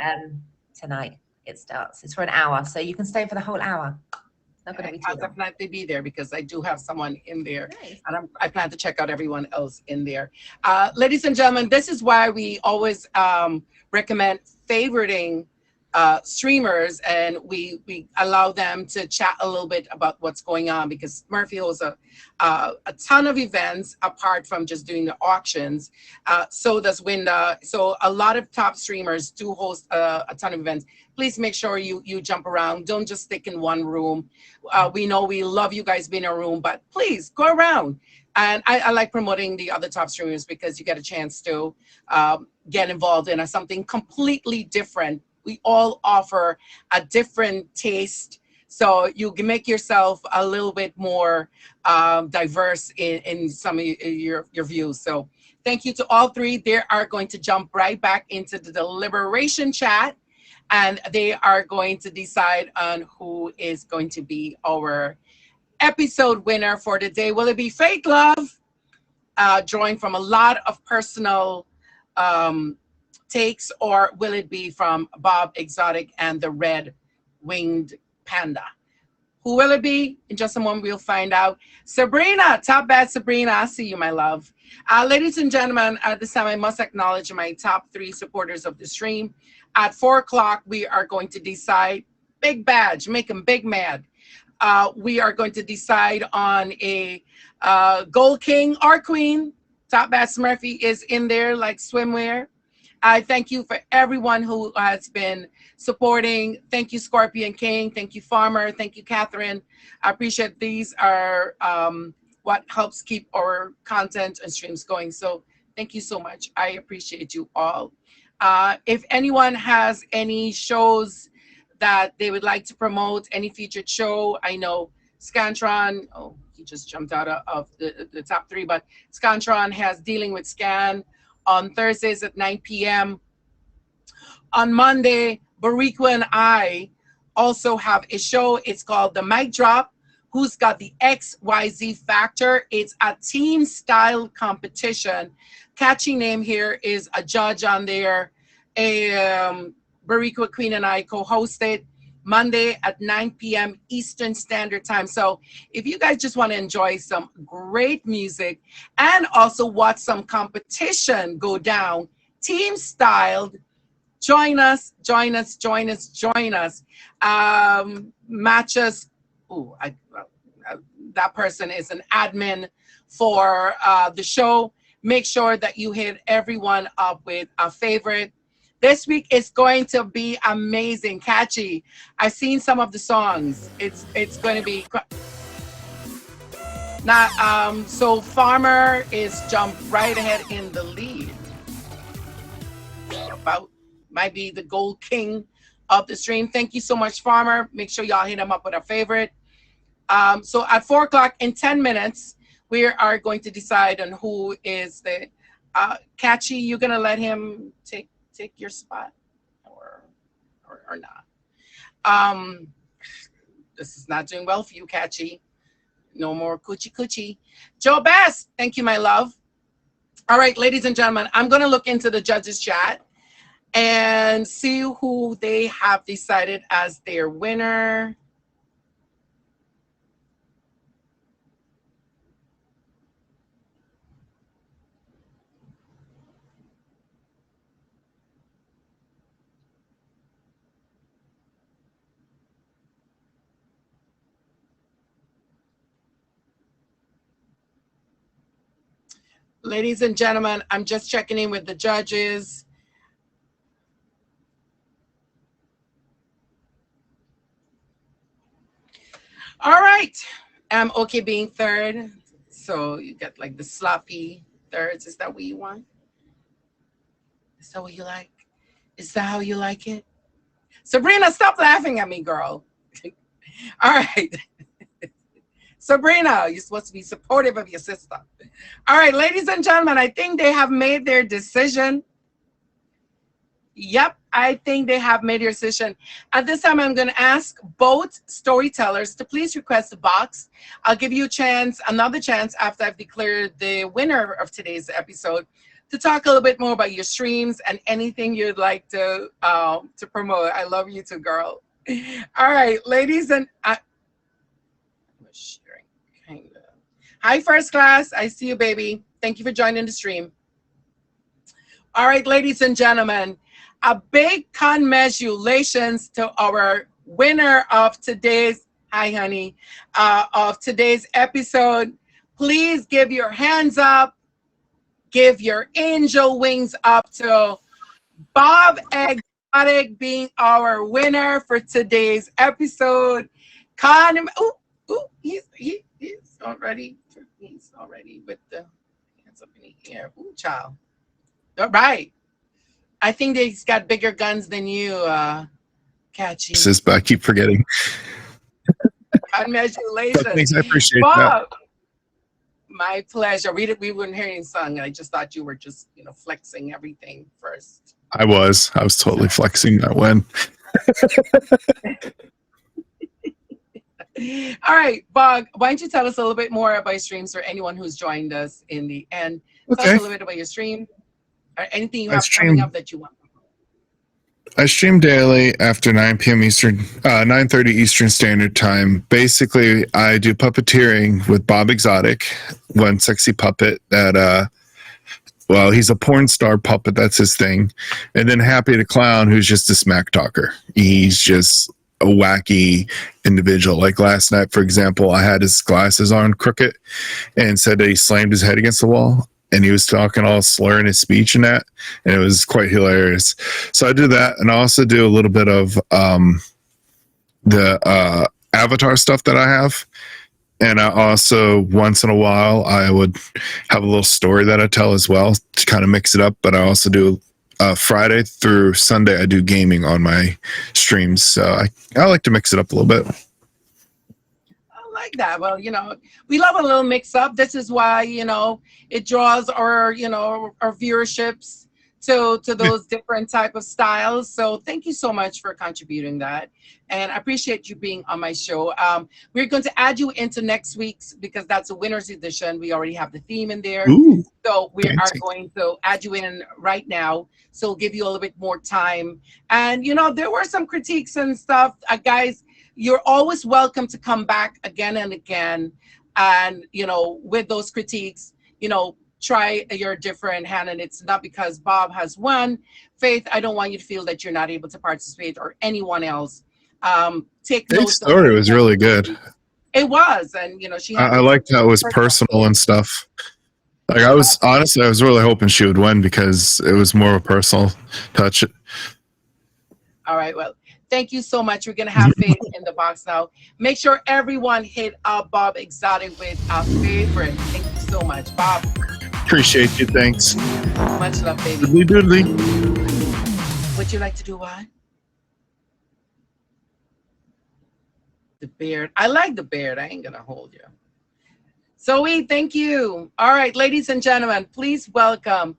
Tonight it starts. It's for an hour. So you can stay for the whole hour. Not going to be too I'll long. definitely be there because I do have someone in there, Nice. and I plan to check out everyone else in there. Ladies and gentlemen, this is why we always recommend favoriting streamers, and we allow them to chat a little bit about what's going on, because Murphy holds a ton of events apart from just doing the auctions. So does Winda. So a lot of top streamers do host a ton of events. Please make sure you jump around. Don't just stick in one room. We know we love you guys being in a room, but please go around. And I like promoting the other top streamers because you get a chance to get involved in something completely different. We all offer a different taste, so you can make yourself a little bit more diverse in some of your views. So thank you to all three. They are going to jump right back into the deliberation chat, and they are going to decide on who is going to be our episode winner for the day. Will it be Fake Love, drawing from a lot of personal takes, or will it be from Bob Exotic and the Red Winged Panda? Who will it be? In just a moment, we'll find out. Sabrina, top bad Sabrina, I see you, my love. Ladies and gentlemen, at this time, I must acknowledge my top 3 supporters of the stream. At 4 o'clock, we are going to decide big badge, make them big mad. We are going to decide on a gold king or queen. Top Bass Murphy is in there like swimwear. I thank you for everyone who has been supporting. Thank you, Scorpion King. Thank you, Farmer. Thank you, Catherine. I appreciate these are what helps keep our content and streams going. So thank you so much. I appreciate you all. If anyone has any shows that they would like to promote, any featured show, I know Scantron, oh, he just jumped out of the top 3, but Scantron has Dealing with Scan on Thursdays at 9 p.m. On Monday, Bariko and I also have a show. It's called The Mic Drop. Who's got the XYZ factor? It's a team style competition. Catchy name here is a judge on there. Bariko Queen and I co-host it Monday at 9 p.m. Eastern Standard Time. So if you guys just want to enjoy some great music and also watch some competition go down, team styled, join us. Matches. Oh, that person is an admin for the show. Make sure that you hit everyone up with a favorite. This week is going to be amazing, catchy. I've seen some of the songs. It's going to be not. So Farmer is jumped right ahead in the lead. About might be the gold king of the stream. Thank you so much, Farmer. Make sure y'all hit him up with a favorite. So at 4 o'clock in 10 minutes, we are going to decide on who is the catchy. You're gonna let him take your spot, or not. This is not doing well for you, catchy. No more coochie. Joe Bass, thank you, my love. All right, ladies and gentlemen, I'm gonna look into the judges chat and see who they have decided as their winner. Ladies and gentlemen, I'm just checking in with the judges. All right. I'm okay being third. So you get like the sloppy thirds. Is that what you want? Is that what you like? Is that how you like it? Sabrina, stop laughing at me, girl. All right. Sabrina, you're supposed to be supportive of your sister. All right, ladies and gentlemen, I think they have made their decision. Yep, I think they have made their decision. At this time, I'm going to ask both storytellers to please request a box. I'll give you another chance after I've declared the winner of today's episode to talk a little bit more about your streams and anything you'd like to promote. I love you too, girl. All right, ladies and sharing, kind of. Hi, first class. I see you, baby. Thank you for joining the stream. All right, ladies and gentlemen, a big congratulations to our winner of today's, hi, honey, of today's episode. Please give your hands up, give your angel wings up to Bob Exotic being our winner for today's episode. He's already with the hands up in the air. Ooh, child. All right. I think that he's got bigger guns than you, Catchy. But I keep forgetting. Congratulations. But thanks, I appreciate Bob, my pleasure. We weren't hearing song. I just thought you were just, flexing everything first. that. I was totally flexing that win. All right, Bob, why don't you tell us a little bit more about your streams for anyone who's joined us in the end? Tell us a little bit about your stream or anything you have coming up that you want. I stream daily after 9 p.m. Eastern, 9:30 Eastern Standard Time. Basically, I do puppeteering with Bob Exotic, one sexy puppet that, well, he's a porn star puppet. That's his thing. And then Happy the Clown, who's just a smack talker. He's just a wacky individual. Like last night, for example, I had his glasses on crooked and said that he slammed his head against the wall. And he was talking all slurring his speech and that, and it was quite hilarious. So I do that, and I also do a little bit of the avatar stuff that I have. And I also, once in a while, I would have a little story that I tell as well to kind of mix it up. But I also do Friday through Sunday, I do gaming on my streams. So I like to mix it up a little bit. Like that. Well, we love a little mix up. This is why, it draws our viewerships to those different type of styles. So thank you so much for contributing that. And I appreciate you being on my show. We're going to add you into next week's because that's a winner's edition. We already have the theme in there. Ooh, so we fancy. are going to add you in right now. So we'll give you a little bit more time. And, there were some critiques and stuff. Guys, you're always welcome to come back again and again. And, with those critiques, try your different hand. And it's not because Bob has won. Faith, I don't want you to feel that you're not able to participate or anyone else. Take notes. His story was really good. It was. And, she had I liked how it was personal and stuff. Like I was really hoping she would win because it was more of a personal touch. All right. Well, thank you so much. We're going to have Faith in the box now. Make sure everyone hit up Bob Exotic with a favorite. Thank you so much, Bob. Appreciate you. Thanks. Much love, baby. Doodly doodly. Would you like to do what? The beard. I like the beard. I ain't going to hold you. Zoe, thank you. All right, ladies and gentlemen, please welcome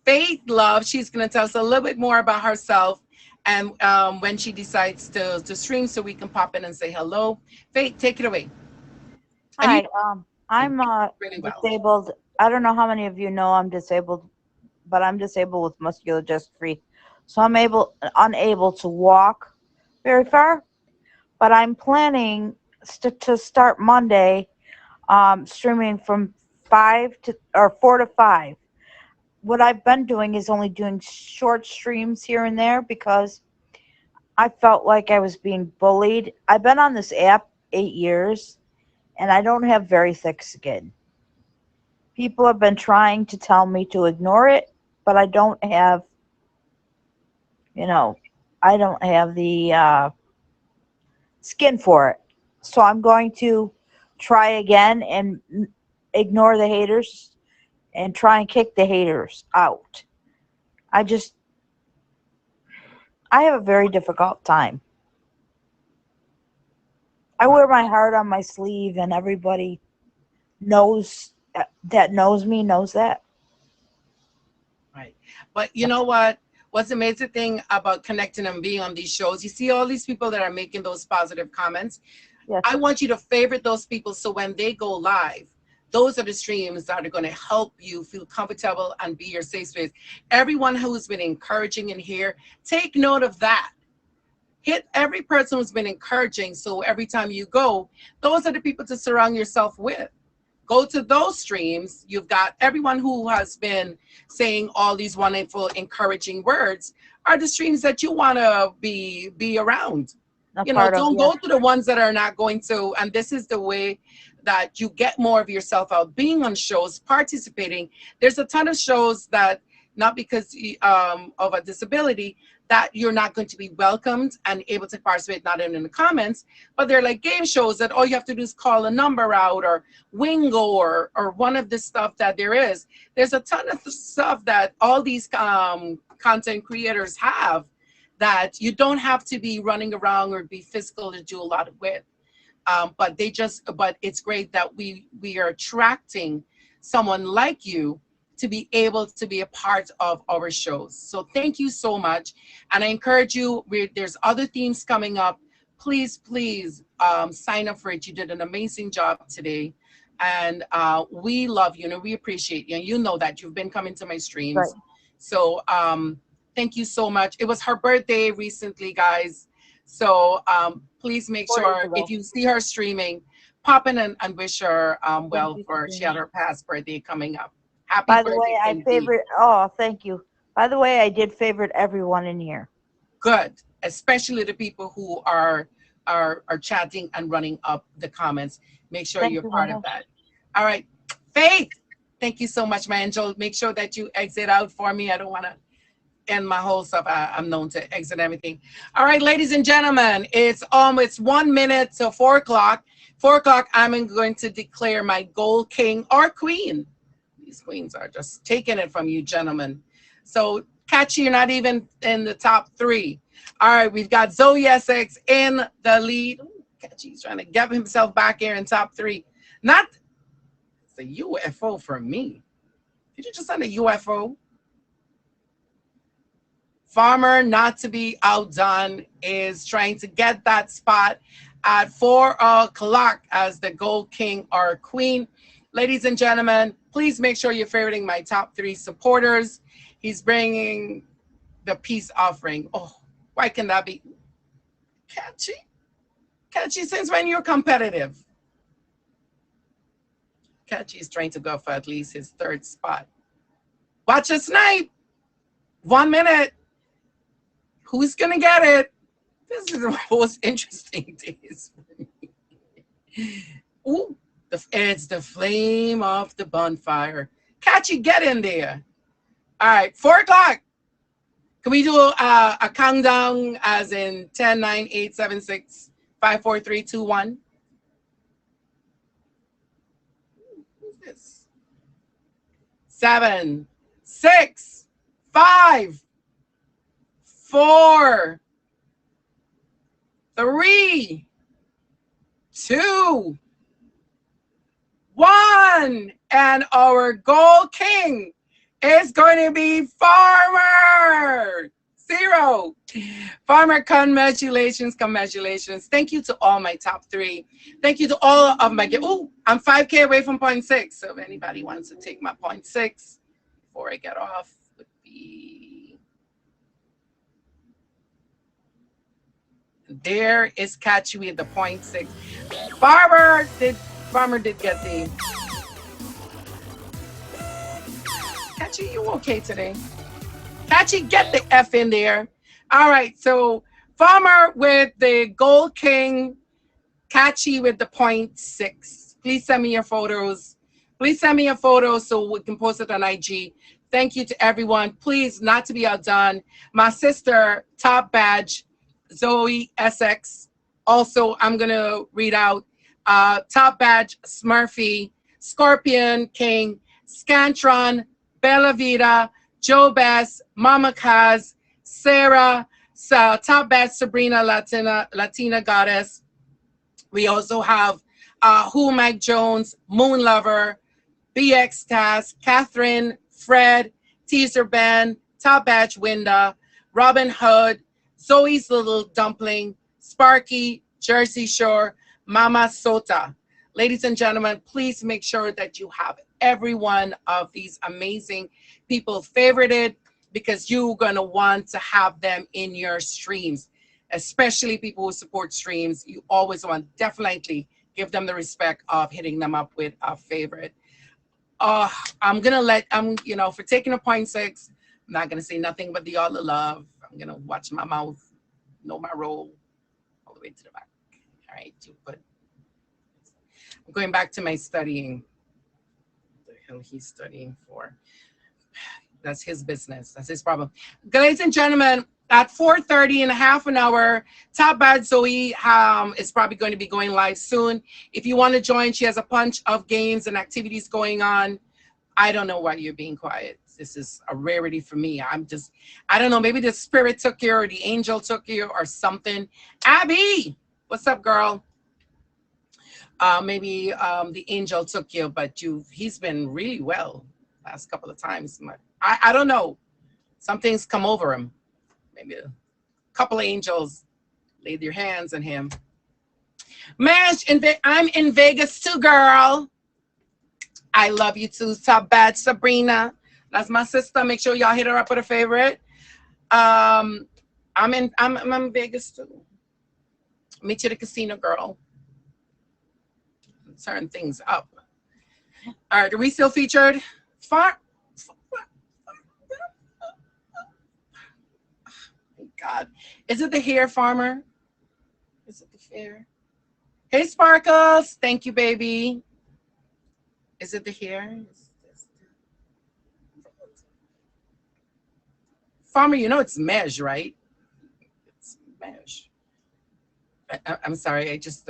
Faith Love. She's going to tell us a little bit more about herself and when she decides to stream so we can pop in and say hello. Faith, take it away. Hi, I'm really well. disabled. I don't know how many of you know I'm disabled, but I'm disabled with muscular dystrophy. So I'm unable to walk very far, but I'm planning to start Monday streaming from 4 to 5. What I've been doing is only doing short streams here and there because I felt like I was being bullied. I've been on this app 8 years and I don't have very thick skin. People have been trying to tell me to ignore it, but I don't have, I don't have the skin for it. So I'm going to try again and ignore the haters and try and kick the haters out. I have a very difficult time. I wear my heart on my sleeve, and everybody knows me knows that. Right. But you know what? What's the amazing thing about connecting and being on these shows? You see all these people that are making those positive comments. Yes. I want you to favorite those people so when they go live, those are the streams that are going to help you feel comfortable and be your safe space. Everyone who's been encouraging in here, take note of that. hit every person who's been encouraging. So every time you go, those are the people to surround yourself with. Go to those streams. You've got everyone who has been saying all these wonderful, encouraging words are the streams that you want to be around. A You know, part of, don't yeah. go to the ones that are not going to. And this is the way that you get more of yourself out, being on shows, participating. There's a ton of shows that, not because of a disability, that you're not going to be welcomed and able to participate, not in the comments, but they're like game shows that all you have to do is call a number out, or Wingo, or one of the stuff that there is. There's a ton of stuff that all these content creators have that you don't have to be running around or be physical to do a lot with. But it's great that we are attracting someone like you to be able to be a part of our shows. So thank you so much. And I encourage you, there's other themes coming up. Please sign up for it. You did an amazing job today. And we love you and we appreciate you. And you know that you've been coming to my streams. Right. So thank you so much. It was her birthday recently, guys. So please make sure if you see her streaming, pop in and wish her well, for she had her past birthday coming up. Happy By birthday. the way, I favorite. Oh, thank you. By the way, I did favorite everyone in here. Good, especially the people who are chatting and running up the comments. Make sure you're part of that. All right, Faith. Thank you so much, my angel. Make sure that you exit out for me. I don't want to end my whole stuff. I'm known to exit everything. All right, ladies and gentlemen, it's 1 minute to 4 o'clock. 4 o'clock, I'm going to declare my gold king or queen. These queens are just taking it from you, gentlemen. So, Catchy, you're not even in the top 3. All right, we've got Zoe Essex in the lead. Ooh, Catchy's trying to get himself back here in top 3. Not it's a UFO for me. Did you just send a UFO? Farmer, not to be outdone, is trying to get that spot at 4 o'clock as the gold king or queen. Ladies and gentlemen, please make sure you're favoriting my top 3 supporters. He's bringing the peace offering. Oh, why can that be? Catchy? Catchy, since when you're competitive? Catchy is trying to go for at least his 3rd spot. Watch a snipe. 1 minute. Who's going to get it? This is the most interesting days for me. Ooh. It's the flame of the bonfire. Catchy, get in there. All right, 4 o'clock. Can we do a countdown as in 10, 9, 8, 7, 6, 5, 4, 3, 2, 1? Who's this? 7, 6, 5, 4, 3, 2, 1, and our gold king is going to be Farmer. 0. Farmer, congratulations. Thank you to all my top 3. Thank you to all of my, I'm 5K away from 0.6. So if anybody wants to take my 0.6 before I get off, would be, there is Catchy with the 0.6. Farmer did get the. Catchy, you okay today? Catchy, get the F in there. All right, so Farmer with the gold king, Catchy with the 0.6. Please send me your photos. So we can post it on IG. Thank you to everyone. Please, not to be outdone. My sister, top badge, Zoe Essex. Also, I'm going to read out top badge, Smurfy, Scorpion King, Scantron, Bella Vita, Joe Bess, Mama Kaz, Sarah, top badge, Sabrina, Latina Goddess. We also have Who Mike Jones, Moon Lover, BX Task, Catherine, Fred, Teaser Ben, top badge, Winda, Robin Hood, Zoe's Little Dumpling, Sparky, Jersey Shore, Mama Sota. Ladies and gentlemen, please make sure that you have every one of these amazing people favorited, because you're going to want to have them in your streams. especially people who support streams. You always want definitely give them the respect of hitting them up with a favorite. Uh, for taking a point six, I'm not gonna say nothing but the all of love. I'm gonna watch my mouth, know my role, all the way to the back. All right, but I'm going back to my studying. What the hell he's studying for? That's his business. That's his problem. Ladies and gentlemen, at 4:30 in a half an hour, Top Bad Zoe is probably going to be going live soon. If you want to join, she has a bunch of games and activities going on. I don't know why you're being quiet. This is a rarity for me. I don't know, maybe the spirit took you or the angel took you or something. Abby, what's up, girl? Maybe the angel took you, but he's been really well last couple of times. I don't know. Something's come over him. Maybe a couple of angels laid their hands on him. Mash, I'm in Vegas too, girl. I love you too, Top Bad Sabrina. That's my sister. Make sure y'all hit her up with a favorite. I'm in Vegas too. Meet you at the casino, girl. Turn things up. All right, are we still featured? God, is it the hair farmer? Is it the fair? Hey, Sparkles, thank you, baby. Is it the hair? Farmer, you know it's Mej, right? It's Mej. I'm sorry, I just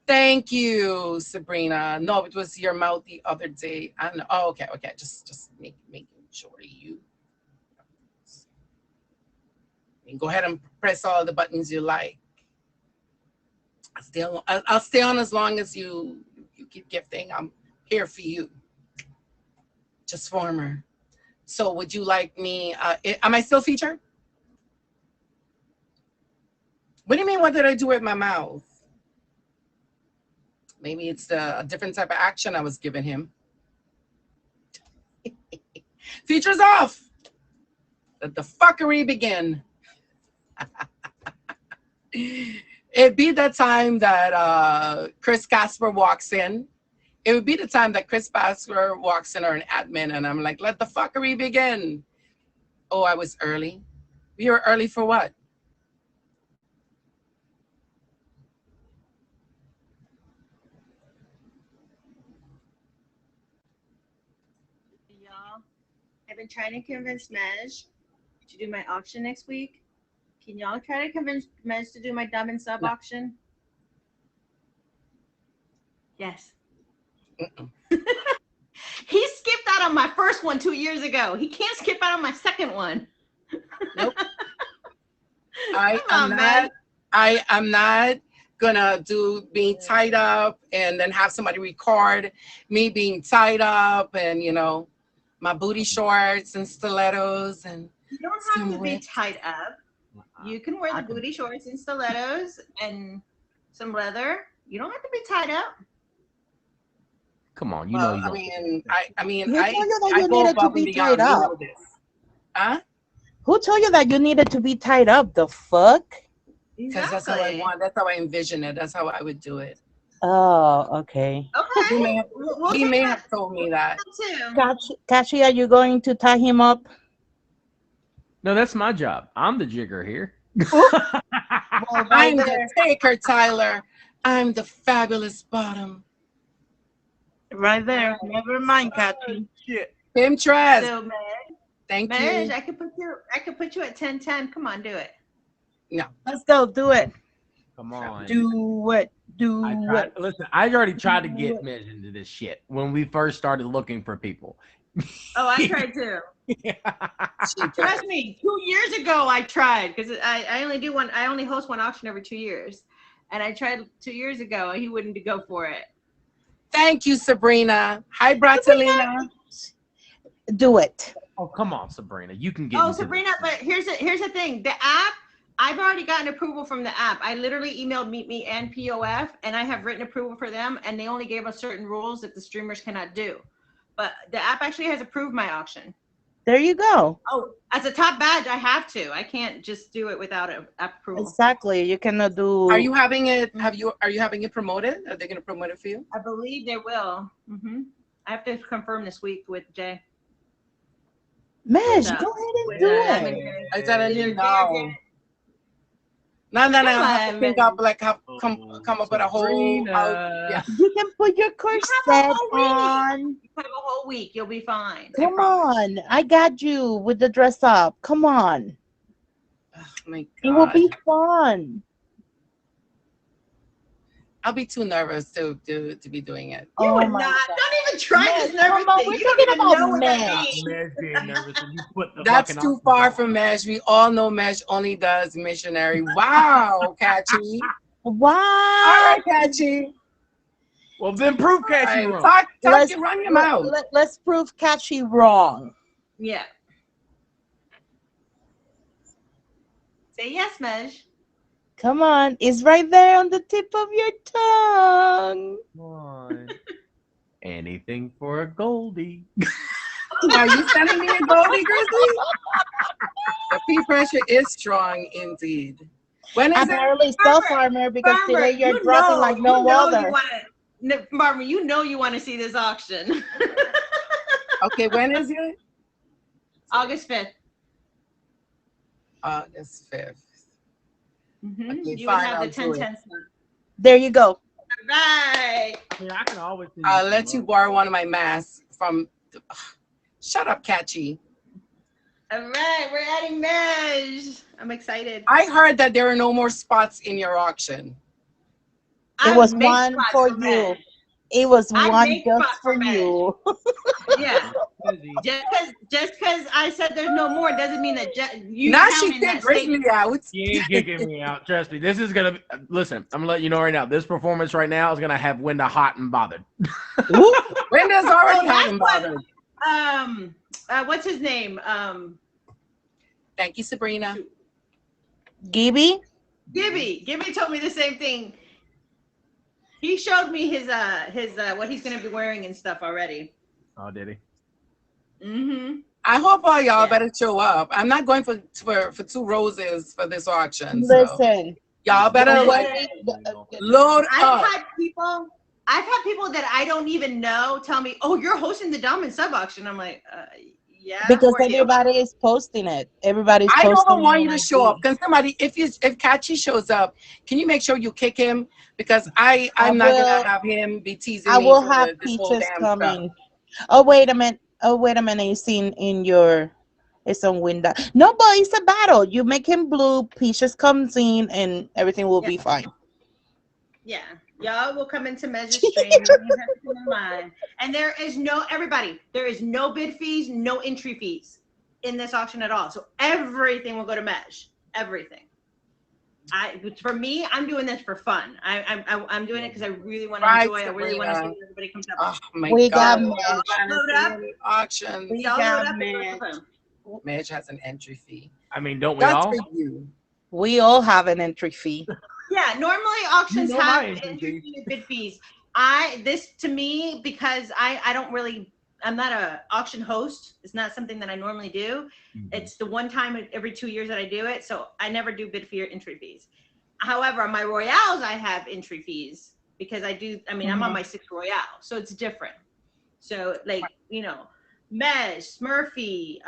Thank you, Sabrina. No, it was your mouth the other day. I don't know. Oh, okay. Just making sure you go ahead and press all the buttons you like. I'll stay on as long as you keep gifting. I'm here for you. Just former. So would you like me? Am I still featured? What do you mean? What did I do with my mouth? Maybe it's a different type of action I was giving him. Features off. Let the fuckery begin. It'd be that time that Chris Casper walks in. It would be the time that Chris Casper walks in or an admin, and I'm like, let the fuckery begin. Oh, I was early. You were early for what? Y'all, I've been trying to convince Mej to do my auction next week. Can y'all try to convince Mej to do my dumb and sub auction? Yes. He skipped out on my first one 2 years ago. He can't skip out on my second one. Nope. I'm not gonna do being tied up and then have somebody record me being tied up and my booty shorts and stilettos and you don't have to be tied up. You can wear the booty shorts and stilettos and some leather. You don't have to be tied up. Come on, I go needed to above be and beyond. tied up? You know this. Huh? Who told you that you needed to be tied up? The fuck? Because that's how I want. That's how I envision it. That's how I would do it. Oh, okay. Okay. He may have told me that. Kachi, are you going to tie him up? No, that's my job. I'm the jigger here. I'm the taker, Tyler. I'm the fabulous bottom. Right there. Never mind, Kachi. Kim Trez. So, Mej, Thank Mej, you. I could put you at 10-10. Come on, do it. No. Let's go. Do it. Come on. Do it. Listen, I already tried to get Mej into this shit when we first started looking for people. Oh, I tried too. Trust me, 2 years ago I tried because I only host one auction every 2 years. And I tried 2 years ago and he wouldn't go for it. Thank you, Sabrina. Hi, Bratalina. Do it. Oh, come on, Sabrina. You can get Sabrina, but here's the thing. The app, I've already gotten approval from the app. I literally emailed Meet Me and POF, and I have written approval for them, and they only gave us certain rules that the streamers cannot do. But the app actually has approved my auction. There you go. Oh, as a top badge, I have to. I can't just do it without approval. Exactly. You cannot do. Are you having it? Are you having it promoted? Are they going to promote it for you? I believe they will. I have to confirm this week with Jay. Mesh, So, go ahead and with, do Lemon it. Hair. I said I Either didn't Jay or know. Jay. No, I Come have to on, think man. up like come up with a whole. Yeah. You can put your corset on. You have a whole week. You'll be fine. I Come promise. on. I got you with the dress up. Come on. Oh my It will God. be fun. I'll be too nervous to be doing it. You Oh would my not. God. Don't even try Mesh, this nervous come on. thing. We're You don't talking even about know what that Mesh. means. Mesh being nervous and you put the That's fucking too options far on. from Mesh. We all know Mesh only does missionary. Wow, Catchy. All What? right, Catchy. Well, then prove All Cashy right, wrong. talk, Let's run your mouth. let's prove Catchy wrong. Yeah. Say yes, Mej. Come on. It's right there on the tip of your tongue. Come on. Anything for a Goldie. Are you sending me a Goldie Grizzly? The peer pressure is strong indeed. When is it? Apparently so, Farmer, because Farmer, today you're you dropping know- like no you know other. You wanna, Farmer, you know you want to see this auction. Okay, when is it? August 5th. August 5th. Okay, You would fine, have I'll the do it. 10/10 slot. There you go. Right. I mean, I can always. I'll let you borrow one of my masks from. Shut up, Catchy. All right, we're adding Mej. I'm excited. I heard that there are no more spots in your auction. It I was make one spots for Mej. you. It was I one make just spots for for Mej. you. Yeah. Just because I said there's no more doesn't mean that you Now count she in kicked that Grizzly statement. out. You ain't kicking me out. Trust me. This is gonna be, listen. I'm gonna let you know right now. This performance right now is gonna have Winda hot and bothered. Windows already that's having bothered. What's his name? Thank you, Sabrina. Gibby? Gibby told me the same thing. He showed me his what he's gonna be wearing and stuff already. Oh, did he? I hope all y'all better show up. I'm not going for 2 roses for this auction. So Listen. y'all better load up. I've had people that I don't even know tell me, "Oh, you're hosting the Dom and Sub auction." I'm like, yeah. Because who are you? everybody is posting it. Everybody's I posting don't want it you on to show IG. up. Can somebody, if Catchy shows up, can you make sure you kick him? Because I'm not gonna have him be teasing I me will for have this whole Peaches damn coming. stuff. Oh, wait a minute. You seen in your, it's on window. No, but it's a battle. You make him blue, Peaches comes in, and everything will be fine. Yeah, y'all will come into Mej's stream. You have to keep in mind. And there is no bid fees, no entry fees in this auction at all. So everything will go to Mej. Everything. For me, I'm doing this for fun. I'm doing it because I really want to enjoy. I really want to see what everybody comes up. Oh my We God! got Load up. Auctions. We Y'all got load up and Mej. boom. Mej has an entry fee. I mean, don't we That's all? for you. We all have an entry fee. Yeah, normally auctions You know have my entry entry fee. fee and bid fees. This to me, because I'm not a auction host. It's not something that I normally do. It's the one time every 2 years that I do it. So I never do bid fee or entry fees. However, on my Royales, I have entry fees because I'm on my 6th Royale. So it's different. So Mej, Smurfy,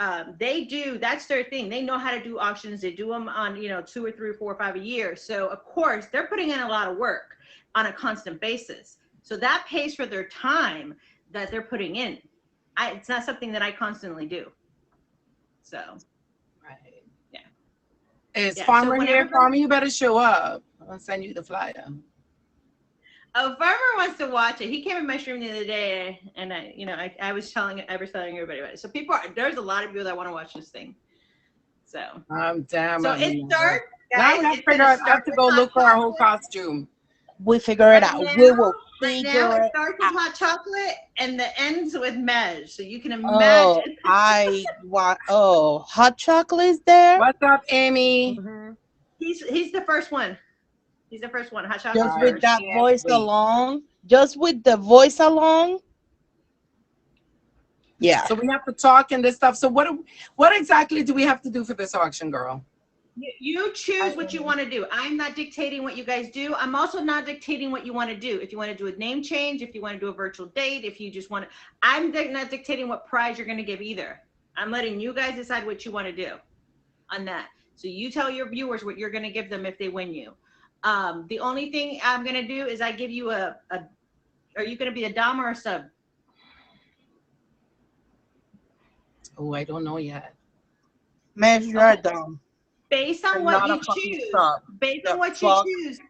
that's their thing. They know how to do auctions. They do them on, 2 or 3 or 4 or 5 a year. So of course they're putting in a lot of work on a constant basis. So that pays for their time that they're putting in. It's not something that I constantly do. So. Right. Yeah. Is Farmer here? Farmer, you better show up. I'll send you the flyer. Oh, Farmer wants to watch it. He came in my stream the other day, and I was telling everybody about it. So there's a lot of people that want to watch this thing. So I'm damn. So it starts. Now we have to figure out. I have to go look for our whole costume. We figure it out. We will Right figure now, it it starts with hot chocolate and the ends with Mej. So you can imagine. Hot chocolate is there. What's up, Amy? He's the first one. He's the first one. Hot chocolate. Just with that voice alone. Just with the voice alone. Yeah. So we have to talk and this stuff. So what exactly do we have to do for this auction, girl? You choose what you want to do. I'm not dictating what you guys do. I'm also not dictating what you want to do. If you want to do a name change, if you want to do a virtual date, if you just want to, not dictating what prize you're going to give either. I'm letting you guys decide what you want to do on that. So you tell your viewers what you're going to give them if they win you. The only thing I'm going to do is I give you are you going to be a dom or a sub? Oh, I don't know yet. Mesh, you're dumb. Based on And what not you a fucking choose, sub. based The on what fuck? you choose,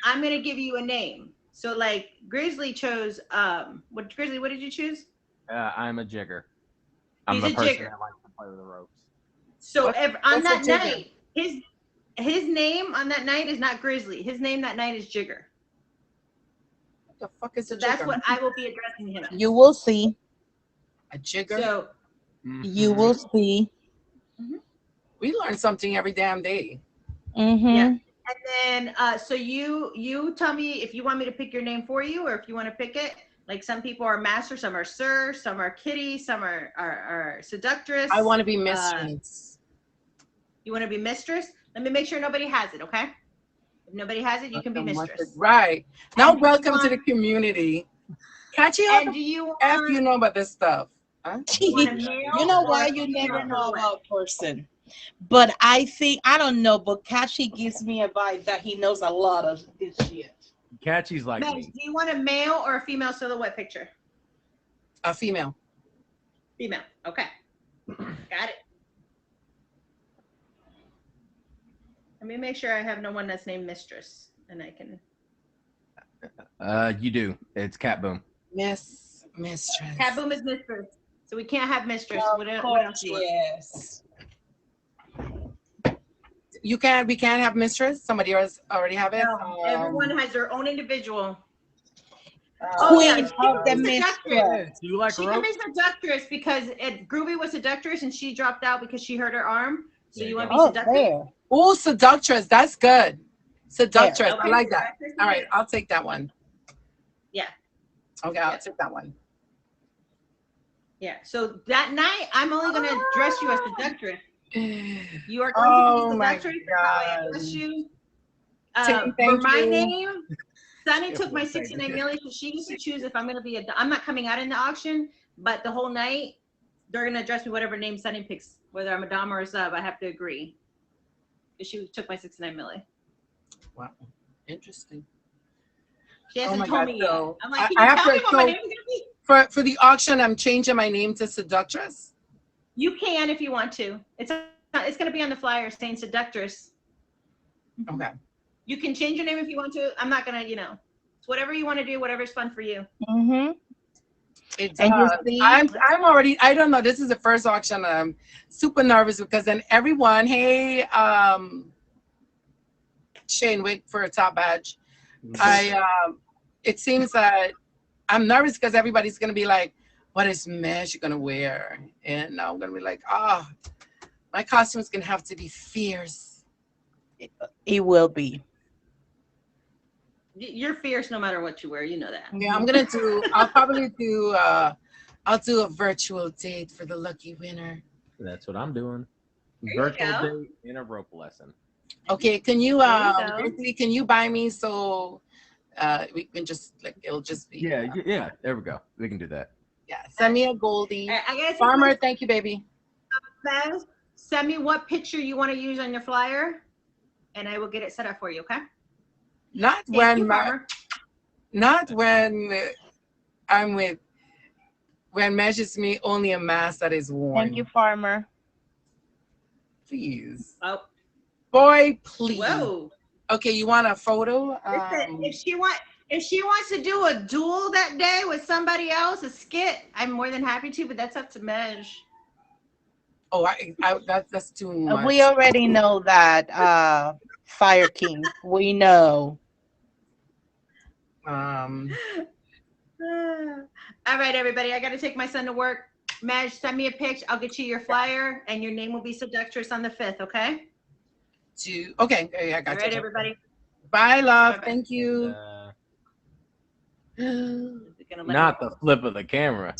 I'm going to give you a name. So like Grizzly chose, Grizzly, what did you choose? I'm a jigger. I'm He's a a person jigger. that likes to play with the ropes. So What- on what's a that jigger? night, his name on that night is not Grizzly. His name that night is Jigger. What the fuck is So a that's jigger? what I will be addressing him as. You will see. A jigger? So You will see. We learn something every damn day. Mm-hmm. yeah. And then so you tell me if you want me to pick your name for you or if you want to pick it. Like some people are master, some are sir, some are kitty, some are seductress. I want to be mistress. You want to be mistress? Let me make sure nobody has it, okay? If nobody has it, you can be mistress. Right. Now, And do you welcome to the want- community. Catchy, how And the do you F want, you know about this stuff? Huh? want a male You know or why a you female never know silhouette? about a person. But I think, I don't know, but Kashi gives me a vibe that he knows a lot of this shit. Catchy's like Meg, me. do you want a male or a female silhouette picture? A female. Female. Okay. Got it. Let me make sure I have no one that's named mistress, and I can. You do. It's Cat Boom. Mistress. Cat Boom is mistress, so we can't have mistress. What Of else course, do you want? yes. We can't have mistress. Somebody else already have it. No, everyone has their own individual. Queen she of the can be seductress. mistress. Do you like She can ropes? be seductress because Groovy was seductress and she dropped out because she hurt her arm. So There you you want go. to be Oh, seductress? there. Oh, seductress. That's good. Seductress. Okay, I like that. seductress is All right, good. I'll take that one. Yeah. Okay, I'll Yeah. take that one. Yeah. So that night, I'm only going to dress you as seductress. You are going Oh to be my seductress. That's how I God. address you. Tim, For thank my you. name, Sunny Yeah, took my well, thank 69 you. million, so she gets to choose if I'm going to be I'm not coming out in the auction, but the whole night, they're going to address me whatever name Sunny picks, whether I'm a dom or a sub. I have to agree. Because she took my 69 million. Wow, interesting. She Oh hasn't my told God, me yet. so I'm like, can I you have tell to- me what my so- name is going to be? For the auction, I'm changing my name to seductress. You can if you want to. It's going to be on the flyer saying seductress. Okay. You can change your name if you want to. I'm not going to, it's whatever you want to do, whatever's fun for you. Mm-hmm. It's, And you see, I'm already, I don't know, this is the first auction. I'm super nervous because then everyone, hey, Shane, wait for a top badge. It seems that I'm nervous because everybody's going to be like, what is Mesh going to wear? And I'm going to be like, my costume's going to have to be fierce. it will be. You're fierce no matter what you wear. You know that. Yeah, I'll probably do, I'll do a virtual date for the lucky winner. That's what I'm doing. you Virtual go. date and a rope lesson. Okay, can you, There you go. Grizzly, can you buy me so we can just, like, it'll just be. Yeah. There we go. We can do that. Yeah, send me a Goldie. I gotta say, Farmer, thank you, baby. Beth, send me what picture you want to use on your flyer, and I will get it set up for you. Okay? Not Thank when you, Farmer. not when I'm with, when measures me only a mask that is worn. Thank you, Farmer. Please. Oh, Boy, please. whoa. Okay, you want a photo? Listen, if she wants to do a duel that day with somebody else, a skit, I'm more than happy to. But that's up to Mej. Oh, that's too much. We already know that, Fire King. We know. All right, everybody. I got to take my son to work. Mej, send me a picture. I'll get you your flyer, and your name will be Seductress on the 5th. Okay? Okay, I got All right, you. everybody. Bye, love. Bye-bye. Thank you. We're gonna let Not the flip of the camera.